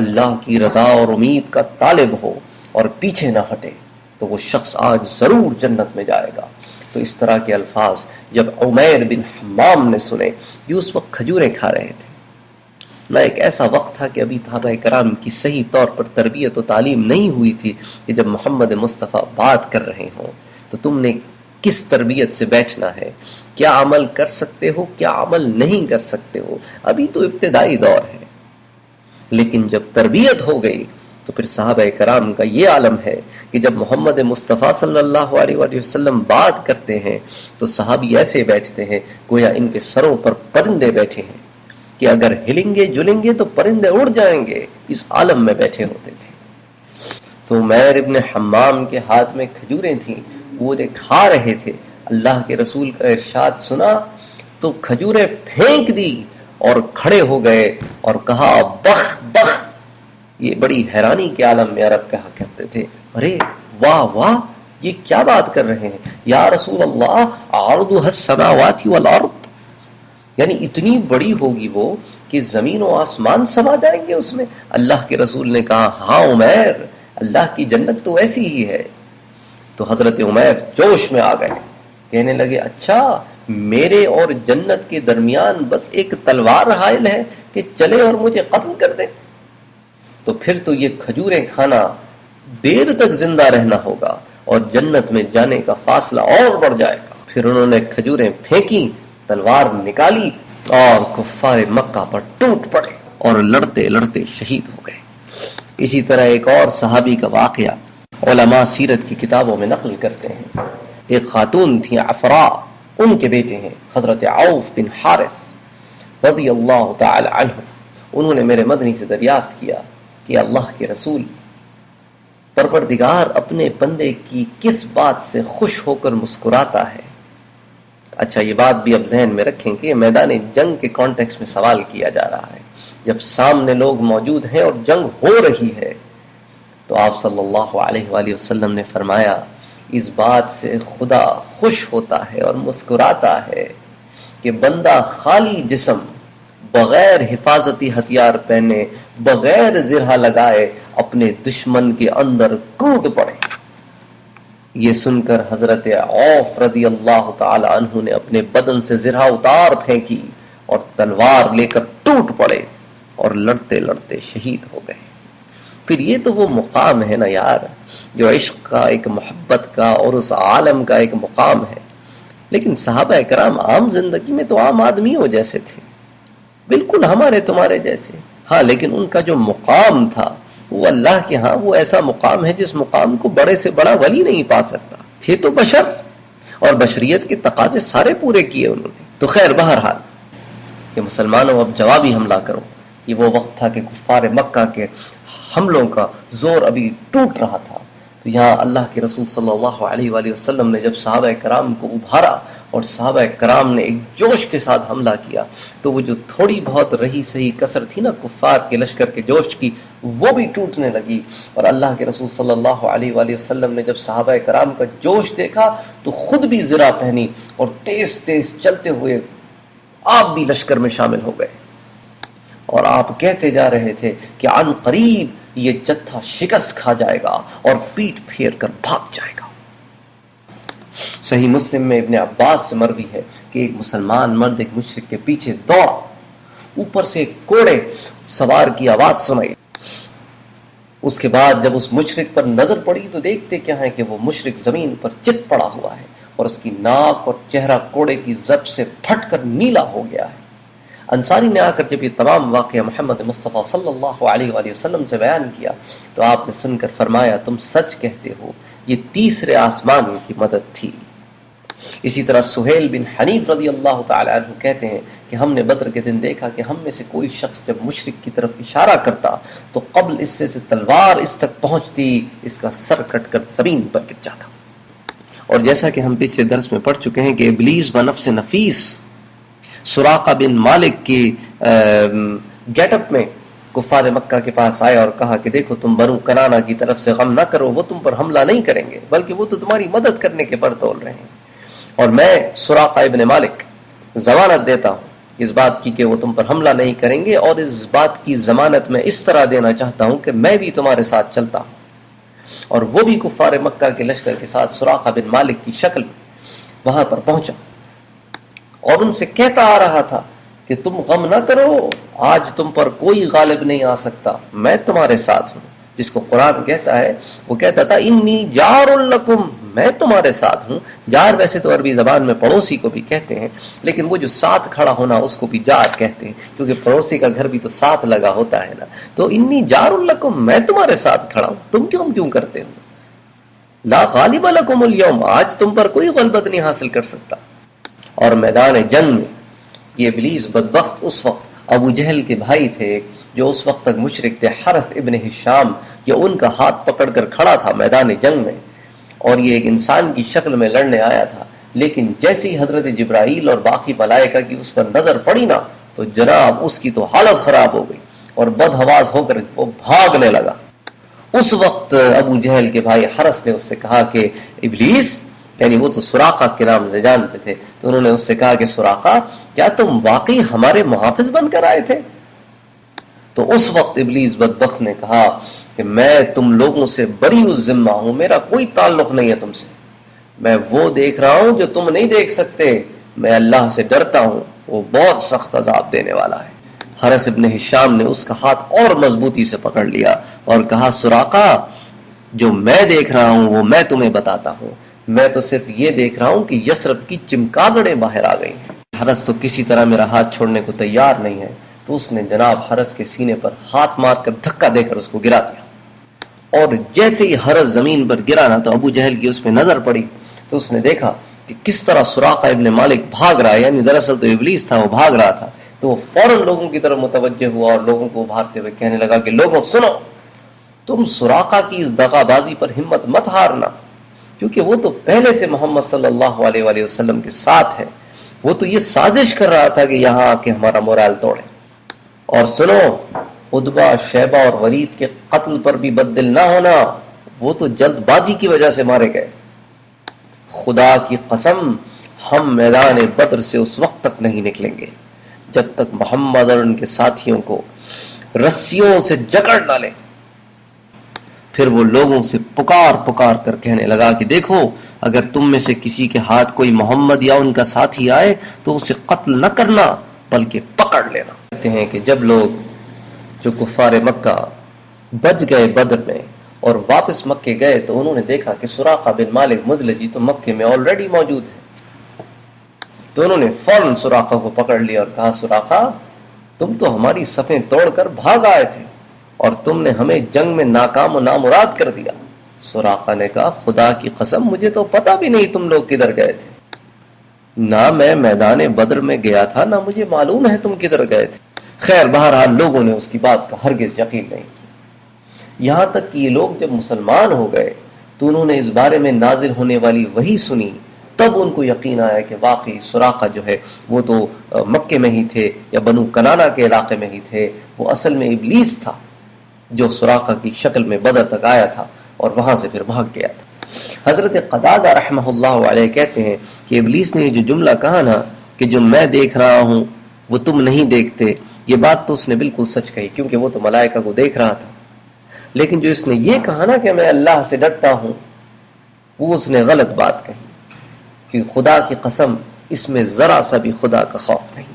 اللہ کی رضا اور امید کا طالب ہو اور پیچھے نہ ہٹے، تو وہ شخص آج ضرور جنت میں جائے گا۔ تو اس طرح کے الفاظ جب عمیر بن حمام نے سنے، یہ اس وقت کھجوریں کھا رہے تھے، نہ ایک ایسا وقت تھا کہ ابھی صحابہ کرام کی صحیح طور پر تربیت و تعلیم نہیں ہوئی تھی کہ جب محمد مصطفیٰ بات کر رہے ہوں تو تم نے کس تربیت سے بیٹھنا ہے، کیا عمل کر سکتے ہو، کیا عمل نہیں کر سکتے ہو، ابھی تو ابتدائی دور ہے۔ لیکن جب تربیت ہو گئی تو پھر صحابہ کرام کا یہ عالم ہے کہ جب محمد مصطفیٰ صلی اللہ علیہ وآلہ وسلم بات کرتے ہیں تو صحابی ایسے بیٹھتے ہیں گویا ان کے سروں پر پرندے بیٹھے ہیں کہ اگر ہلیں گے جلیں گے تو پرندے اڑ جائیں گے، اس عالم میں بیٹھے ہوتے تھے۔ تو عمیر ابن حمام کے ہاتھ میں کھجوریں تھیں، وہ انہیں کھا رہے تھے، اللہ کے رسول کا ارشاد سنا تو کھجوریں پھینک دی اور کھڑے ہو گئے اور کہا، بخ بخ، یہ بڑی حیرانی کے عالم میں عرب کہا کرتے تھے، ارے واہ واہ، یہ کیا بات کر رہے ہیں یا رسول اللہ، عرضها السماوات والارض، یعنی اتنی بڑی ہوگی وہ کہ زمین و آسمان سما جائیں گے اس میں۔ اللہ کے رسول نے کہا ہاں عمیر، اللہ کی جنت تو ایسی ہی ہے۔ تو حضرت عمیر جوش میں آ گئے، کہنے لگے اچھا میرے اور جنت کے درمیان بس ایک تلوار حائل ہے کہ چلے اور مجھے قتل کر دے؟ تو پھر تو یہ کھجوریں کھانا دیر تک زندہ رہنا ہوگا اور جنت میں جانے کا فاصلہ اور بڑھ جائے گا۔ پھر انہوں نے کھجوریں پھینکی، تلوار نکالی اور کفار مکہ پر ٹوٹ پڑے اور لڑتے لڑتے شہید ہو گئے۔ اسی طرح ایک اور صحابی کا واقعہ علماء سیرت کی کتابوں میں نقل کرتے ہیں۔ ایک خاتون تھی عفراء، ان کے بیٹے ہیں حضرت عوف بن حارث رضی اللہ تعالی عنہ۔ انہوں نے میرے مدنی سے دریافت کیا کہ اللہ کے رسول، پروردگار اپنے بندے کی کس بات سے خوش ہو کر مسکراتا ہے؟ اچھا یہ بات بھی اب ذہن میں رکھیں کہ میدان جنگ کے کانٹیکس میں سوال کیا جا رہا ہے، جب سامنے لوگ موجود ہیں اور جنگ ہو رہی ہے۔ تو آپ صلی اللہ علیہ وآلہ وسلم نے فرمایا اس بات سے خدا خوش ہوتا ہے اور مسکراتا ہے کہ بندہ خالی جسم، بغیر حفاظتی ہتھیار پہنے، بغیر زرہ لگائے اپنے دشمن کے اندر کود پڑے۔ یہ سن کر حضرت عوف رضی اللہ تعالی عنہ نے اپنے بدن سے زرہ اتار پھینکی اور تلوار لے کر ٹوٹ پڑے اور لڑتے لڑتے شہید ہو گئے۔ پھر یہ تو وہ مقام ہے نا یار، جو عشق کا، ایک محبت کا اور اس عالم کا ایک مقام ہے۔ لیکن صحابہ کرام عام زندگی میں تو عام آدمیوں جیسے تھے، بالکل ہمارے تمہارے جیسے، ہاں لیکن ان کا جو مقام تھا وہ اللہ کے ہاں وہ ایسا مقام ہے جس مقام کو بڑے سے بڑا ولی نہیں پا سکتا۔ تھے تو بشر اور بشریت کے تقاضے سارے پورے کیے انہوں نے۔ تو خیر بہرحال کہ مسلمانوں اب جوابی حملہ کرو، یہ وہ وقت تھا کہ کفار مکہ کے حملوں کا زور ابھی ٹوٹ رہا تھا۔ تو یہاں اللہ کے رسول صلی اللہ علیہ وآلہ وسلم نے جب صحابہ کرام کو ابھارا اور صحابہ کرام نے ایک جوش کے ساتھ حملہ کیا، تو وہ جو تھوڑی بہت رہی سہی کسر تھی نا کفار کے لشکر کے جوش کی، وہ بھی ٹوٹنے لگی۔ اور اللہ کے رسول صلی اللہ علیہ وآلہ وسلم نے جب صحابہ کرام کا جوش دیکھا تو خود بھی زرہ پہنی اور تیز تیز چلتے ہوئے آپ بھی لشکر میں شامل ہو گئے۔ اور آپ کہتے جا رہے تھے کہ عن قریب یہ جتھا شکست کھا جائے گا اور پیٹ پھیر کر بھاگ جائے گا۔ صحیح مسلم میں ابن عباس سے مروی ہے کہ ایک مسلمان مرد ایک مشرک کے پیچھے دوڑا، اوپر سے کوڑے سوار کی آواز سنائی۔ اس کے بعد جب اس مشرک پر نظر پڑی تو دیکھتے کیا ہے کہ وہ مشرک زمین پر چت پڑا ہوا ہے اور اس کی ناک اور چہرہ کوڑے کی زب سے پھٹ کر نیلا ہو گیا ہے۔ انصاری نے آ کر جب یہ تمام واقعہ محمد مصطفیٰ صلی اللہ علیہ وآلہ وسلم سے بیان کیا تو آپ نے سن کر فرمایا تم سچ کہتے ہو، یہ تیسرے آسمان کی مدد تھی۔ اسی طرح سہیل بن حنیف رضی اللہ تعالی عنہ کہتے ہیں کہ ہم نے بدر کے دن دیکھا کہ ہم میں سے کوئی شخص جب مشرک کی طرف اشارہ کرتا تو قبل اس سے تلوار اس تک پہنچتی، اس کا سر کٹ کر زمین پر گر جاتا۔ اور جیسا کہ ہم پچھلے درس میں پڑھ چکے ہیں کہ ابلیس بنفس نفیس سراقہ بن مالک کی گیٹ اپ میں کفار مکہ کے پاس آیا اور کہا کہ دیکھو تم بنو کنانہ کی طرف سے غم نہ کرو، وہ تم پر حملہ نہیں کریں گے بلکہ وہ تو تمہاری مدد کرنے کے پر تول رہے ہیں، اور میں سراقہ ابن مالک ضمانت دیتا ہوں اس بات کی کہ وہ تم پر حملہ نہیں کریں گے، اور اس بات کی ضمانت میں اس طرح دینا چاہتا ہوں کہ میں بھی تمہارے ساتھ چلتا ہوں۔ اور وہ بھی کفار مکہ کے لشکر کے ساتھ سراقہ بن مالک کی شکل میں وہاں پر پہنچا اور ان سے کہتا آ رہا تھا کہ تم غم نہ کرو، آج تم پر کوئی غالب نہیں آ سکتا، میں تمہارے ساتھ ہوں۔ جس کو قرآن کہتا ہے وہ کہتا تھا انی جار لکم، میں تمہارے ساتھ ہوں۔ جار ویسے تو عربی زبان میں پڑوسی کو بھی کہتے ہیں، لیکن وہ جو ساتھ کھڑا ہونا اس کو بھی جار کہتے ہیں، کیونکہ پڑوسی کا گھر بھی تو ساتھ لگا ہوتا ہے نا۔ تو انی جار لکم، میں تمہارے ساتھ کھڑا ہوں، تم کیوں کرتے ہو؟ لا غالب لکم اليوم، آج تم پر کوئی غلبت نہیں حاصل کر سکتا۔ اور میدان جنگ میں یہ ابلیس بدبخت اس وقت ابو جہل کے بھائی تھے جو اس وقت تک مشرک تھے، حارث ابن ہشام، یہ ان کا ہاتھ پکڑ کر کھڑا تھا میدان جنگ میں، اور یہ ایک انسان کی شکل میں لڑنے آیا تھا، لیکن جیسے ہی حضرت جبرائیل اور باقی ملائکہ کی اس پر نظر پڑی نا تو جناب اس کی تو حالت خراب ہو گئی اور بدحواس ہو کر وہ بھاگنے لگا۔ اس وقت ابو جہل کے بھائی حرس نے اس سے کہا کہ ابلیس، یعنی وہ تو سراقہ کے نام سے جانتے تھے، تو انہوں نے اس سے کہا کہ سراقہ، کیا تم واقعی ہمارے محافظ بن کر آئے تھے؟ تو اس وقت ابلیس بدبخت نے کہا کہ میں تم لوگوں سے بری الذمہ ہوں، میرا کوئی تعلق نہیں ہے تم سے، میں وہ دیکھ رہا ہوں جو تم نہیں دیکھ سکتے، میں اللہ سے ڈرتا ہوں، وہ بہت سخت عذاب دینے والا ہے۔ حارث ابن ہشام نے اس کا ہاتھ اور مضبوطی سے پکڑ لیا اور کہا سراقہ، جو میں دیکھ رہا ہوں وہ میں تمہیں بتاتا ہوں، میں تو صرف یہ دیکھ رہا ہوں کہ یثرب کی چمگادڑیں باہر آ گئی ہیں۔ حارث تو کسی طرح میرا ہاتھ چھوڑنے کو تیار نہیں ہے، تو اس نے جناب حارث کے سینے پر ہاتھ مار کر دھکا دے کر اس کو گرا دیا، اور جیسے ہی حارث زمین پر گرا نا تو ابو جہل کی اس پہ نظر پڑی، تو اس نے دیکھا کہ کس طرح سراقہ ابن مالک بھاگ رہا ہے، یعنی دراصل تو ابلیس تھا، وہ بھاگ رہا تھا، تو وہ فوراً لوگوں کی طرف متوجہ ہوا اور لوگوں کو ابھارتے ہوئے کہنے لگا کہ لوگوں سنو، تم سراقہ کی اس دغا بازی پر ہمت مت ہارنا، کیونکہ وہ تو پہلے سے محمد صلی اللہ علیہ وآلہ وسلم کے ساتھ ہے، وہ تو یہ سازش کر رہا تھا کہ یہاں آ کے ہمارا مورال توڑے۔ اور سنو، عتبہ، شیبہ اور ولید کے قتل پر بھی بد دل نہ ہونا، وہ تو جلد بازی کی وجہ سے مارے گئے، خدا کی قسم ہم میدان بدر سے اس وقت تک نہیں نکلیں گے جب تک محمد اور ان کے ساتھیوں کو رسیوں سے جکڑ نہ لیں۔ پھر وہ لوگوں سے پکار پکار کر کہنے لگا کہ دیکھو، اگر تم میں سے کسی کے ہاتھ کوئی محمد یا ان کا ساتھی آئے تو اسے قتل نہ کرنا بلکہ پکڑ لینا۔ کہتے ہیں کہ جب لوگ جو کفار مکہ بچ گئے بدر میں اور واپس مکے گئے تو انہوں نے دیکھا کہ سراقہ بن مالک مدلجی تو مکے میں آلریڈی موجود ہے، تو انہوں نے فوراً سراقہ کو پکڑ لیا اور کہا سراقہ، تم تو ہماری صفیں توڑ کر بھاگ آئے تھے اور تم نے ہمیں جنگ میں ناکام و نامراد کر دیا۔ سراقہ نے کہا خدا کی قسم مجھے تو پتہ بھی نہیں تم لوگ کدھر گئے تھے، نہ میں میدان بدر میں گیا تھا نہ مجھے معلوم ہے تم کدھر گئے تھے۔ خیر بہرحال لوگوں نے اس کی بات کا ہرگز یقین نہیں کیا، یہاں تک کہ یہ لوگ جب مسلمان ہو گئے تو انہوں نے اس بارے میں نازل ہونے والی وحی سنی، تب ان کو یقین آیا کہ واقعی سراقہ جو ہے وہ تو مکے میں ہی تھے یا بنو کنانہ کے علاقے میں ہی تھے، وہ اصل میں ابلیس تھا جو سراقہ کی شکل میں بدر تک آیا تھا اور وہاں سے پھر بھاگ گیا تھا۔ حضرت قتادہ رحمہ اللہ علیہ کہتے ہیں کہ ابلیس نے جو جملہ کہا نا کہ جو میں دیکھ رہا ہوں وہ تم نہیں دیکھتے، یہ بات تو اس نے بالکل سچ کہی، کیونکہ وہ تو ملائکہ کو دیکھ رہا تھا، لیکن جو اس نے یہ کہا نا کہ میں اللہ سے ڈرتا ہوں، وہ اس نے غلط بات کہی، کہ خدا کی قسم اس میں ذرا سا بھی خدا کا خوف نہیں۔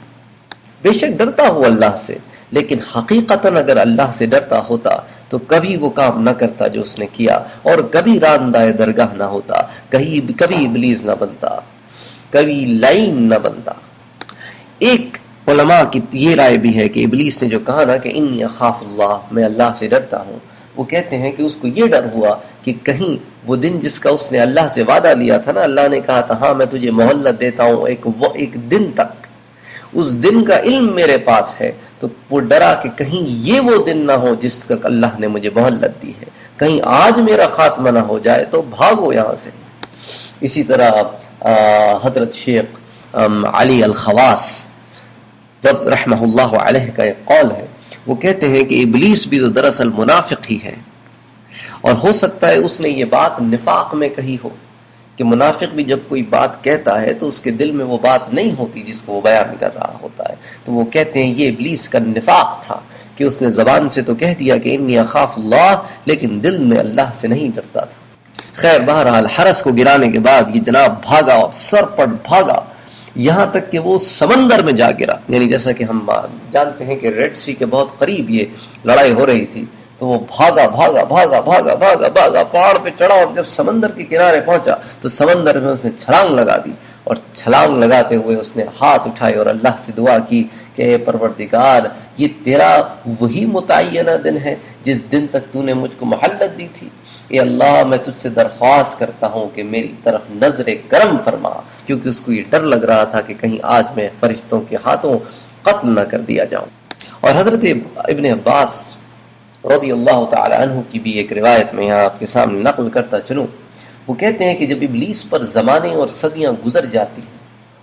بے شک ڈرتا ہوں اللہ سے، لیکن حقیقتاً اگر اللہ سے ڈرتا ہوتا تو کبھی وہ کام نہ کرتا جو اس نے کیا، اور کبھی راندہ درگاہ نہ ہوتا، کبھی ابلیس نہ بنتا، کبھی لائن نہ بنتا۔ ایک علماء کی یہ رائے بھی ہے کہ ابلیس نے جو کہا نا کہ انی اخاف اللہ، میں اللہ سے ڈرتا ہوں، وہ کہتے ہیں کہ اس کو یہ ڈر ہوا کہ کہیں وہ دن جس کا اس نے اللہ سے وعدہ لیا تھا نا، اللہ نے کہا تھا ہاں میں تجھے مہلت دیتا ہوں ایک دن تک، اس دن کا علم میرے پاس ہے، تو وہ ڈرا کہ کہیں یہ وہ دن نہ ہو جس کا اللہ نے مجھے مہلت دی ہے، کہیں آج میرا خاتمہ نہ ہو جائے تو بھاگو یہاں سے۔ اسی طرح حضرت شیخ علی الخواس رحمہ اللہ علیہ کا ایک قول ہے، وہ کہتے ہیں کہ ابلیس بھی تو دراصل منافق ہی ہے، اور ہو سکتا ہے اس نے یہ بات نفاق میں کہی ہو، کہ منافق بھی جب کوئی بات کہتا ہے تو اس کے دل میں وہ بات نہیں ہوتی جس کو وہ بیان کر رہا ہوتا ہے، تو وہ کہتے ہیں یہ ابلیس کا نفاق تھا کہ اس نے زبان سے تو کہہ دیا کہ انی اخاف اللہ، لیکن دل میں اللہ سے نہیں ڈرتا تھا۔ خیر بہرحال حرس کو گرانے کے بعد یہ جناب بھاگا اور سر پٹ بھاگا، یہاں تک کہ وہ سمندر میں جا گرا، یعنی جیسا کہ ہم جانتے ہیں کہ ریڈ سی کے بہت قریب یہ لڑائی ہو رہی تھی، تو وہ بھاگا بھاگا بھاگا بھاگا بھاگا بھاگا پہاڑ پہ چڑھا، اور جب سمندر کے کنارے پہنچا تو سمندر میں اس نے چھلانگ لگا دی، اور چھلانگ لگاتے ہوئے اس نے ہاتھ اٹھائے اور اللہ سے دعا کی کہ اے پروردگار، یہ تیرا وہی متعینہ دن ہے جس دن تک تو نے مجھ کو مہلت دی تھی، اے اللہ میں تجھ سے درخواست کرتا ہوں کہ میری طرف نظر کرم فرما، کیونکہ اس کو یہ ڈر لگ رہا تھا کہ کہیں آج میں فرشتوں کے ہاتھوں قتل نہ کر دیا جاؤں۔ اور حضرت ابن عباس رضی اللہ تعالی عنہ کی بھی ایک روایت میں یہاں آپ کے سامنے نقل کرتا چلوں، وہ کہتے ہیں کہ جب ابلیس پر زمانے اور صدیاں گزر جاتی ہیں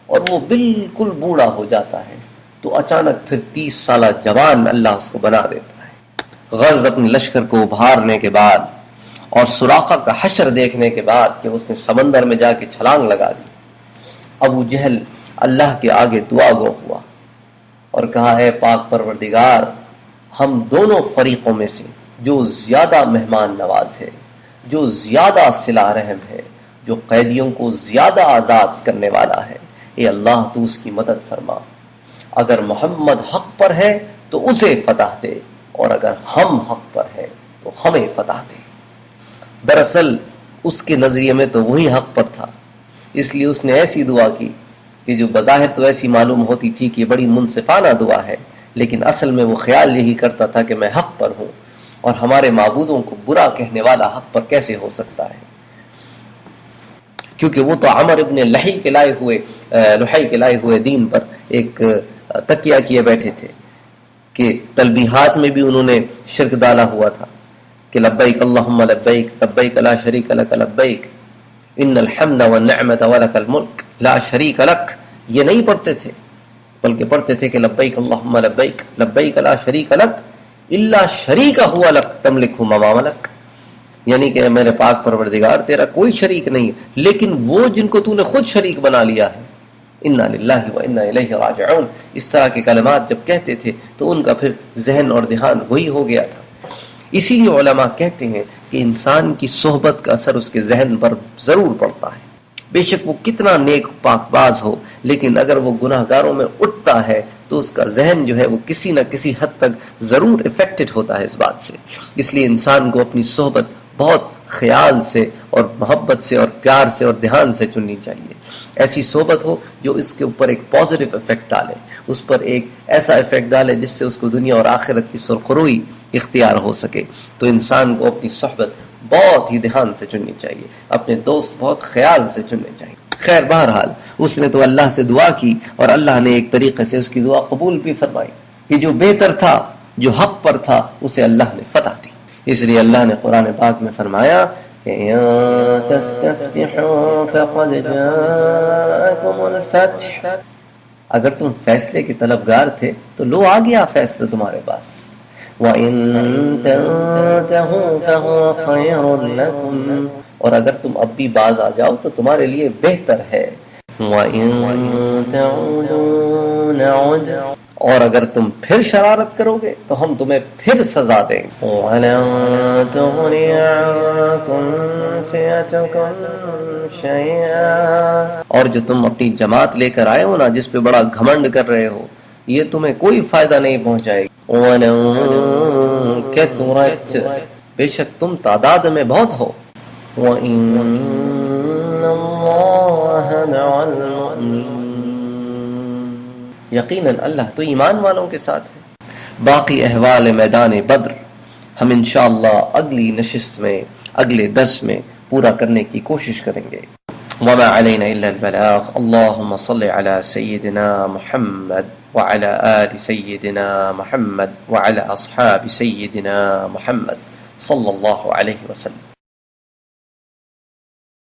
اور وہ بالکل بوڑھا ہو جاتا ہے تو اچانک پھر 30 سالہ جوان اللہ اس کو بنا دیتا ہے۔ غرض اپنے لشکر کو ابھارنے کے بعد اور سراقہ کا حشر دیکھنے کے بعد کہ اس نے سمندر میں جا کے چھلانگ لگا دی، ابو جہل اللہ کے آگے دعا گو ہوا اور کہا اے پاک پروردگار، ہم دونوں فریقوں میں سے جو زیادہ مہمان نواز ہے، جو زیادہ صلہ رحم ہے، جو قیدیوں کو زیادہ آزاد کرنے والا ہے، اے اللہ تو اس کی مدد فرما۔ اگر محمد حق پر ہے تو اسے فتح دے، اور اگر ہم حق پر ہیں تو ہمیں فتح دے۔ دراصل اس کے نظریے میں تو وہی حق پر تھا، اس لیے اس نے ایسی دعا کی کہ جو بظاہر تو ایسی معلوم ہوتی تھی کہ بڑی منصفانہ دعا ہے، لیکن اصل میں وہ خیال یہی کرتا تھا کہ میں حق پر ہوں، اور ہمارے معبودوں کو برا کہنے والا حق پر کیسے ہو سکتا ہے؟ کیونکہ وہ تو عمر ابن لحی کے لائے ہوئے دین پر ایک تکیہ کیے بیٹھے تھے کہ تلبیحات میں بھی انہوں نے شرک ڈالا ہوا تھا کہ لبیک اللہم لبیک لبیک لا شریک لک لبیک ان الحمد والنعمت ولک الملک لا شریک لک، یہ نہیں پڑھتے تھے، بلکہ پڑھتے تھے کہ لبیک اللہم لبیک لبیک لا شریک لک الا شریک ہوا لک تملک ما ملک، یعنی کہ میرے پاک پروردگار تیرا کوئی شریک نہیں لیکن وہ جن کو تو نے خود شریک بنا لیا ہے، انا للہ و انا الیہ راجعون۔ اس طرح کے کلمات جب کہتے تھے تو ان کا پھر ذہن اور دھیان وہی ہو گیا تھا۔ اسی لیے علماء کہتے ہیں کہ انسان کی صحبت کا اثر اس کے ذہن پر ضرور پڑتا ہے، بے شک وہ کتنا نیک پاک باز ہو، لیکن اگر وہ گناہ گاروں میں اٹھتا ہے تو اس کا ذہن جو ہے وہ کسی نہ کسی حد تک ضرور افیکٹڈ ہوتا ہے اس بات سے۔ اس لیے انسان کو اپنی صحبت بہت خیال سے اور محبت سے اور پیار سے اور دھیان سے چننی چاہیے۔ ایسی صحبت ہو جو اس کے اوپر ایک پازیٹیو افیکٹ ڈالے، اس پر ایک ایسا افیکٹ ڈالے جس سے اس کو دنیا اور آخرت کی سرخروئی اختیار ہو سکے۔ تو انسان کو اپنی صحبت بہت ہی دھیان سے چننی چاہیے، اپنے دوست بہت خیال سے چننے چاہیے۔ خیر بہرحال اس نے تو اللہ سے دعا کی اور اللہ نے ایک طریقے سے اس کی دعا قبول بھی فرمائی کہ جو بہتر تھا، جو حق پر تھا، اسے اللہ نے فتح دی۔ اس لیے اللہ نے قرآن پاک میں فرمایا تستفتحوا فقد جاءكم الفتح، اگر تم فیصلے کے طلبگار تھے تو لو آ گیا فیصلہ تمہارے پاس۔ وَإِن تَنْتَهُوا فَهُوَ خَيْرٌ لَكُمْ، اور اگر تم اب بھی باز آ جاؤ تو تمہارے لیے بہتر ہے۔ وَإِن تَعُودُوا نَعُدْ، اور اگر تم پھر شرارت کرو گے تو ہم تمہیں پھر سزا دیں گے۔ وَلَن تُغْنِيَ عَنكُمْ فِئَتُكُمْ شَيْئًا، اور جو تم اپنی جماعت لے کر آئے ہو نا، جس پہ بڑا گھمنڈ کر رہے ہو، یہ تمہیں کوئی فائدہ نہیں پہنچائے گی۔ وَلَن كَثُرَتْ، بے شک تم تعداد میں بہت ہو۔ وَإِنَّ اللَّهَ مَعَ الْمُؤْمِنِينَ، یقیناً اللہ تو ایمان والوں کے ساتھ ہے۔ باقی احوال میدان بدر ہم انشاءاللہ اگلی نشست میں، اگلے درس میں پورا کرنے کی کوشش کریں گے۔ وما علینا الا البلاغ، اللہم صل علی سیدنا محمد وعلى آل سیدنا محمد وعلى اصحاب سیدنا محمد صلی اللہ علیہ وسلم۔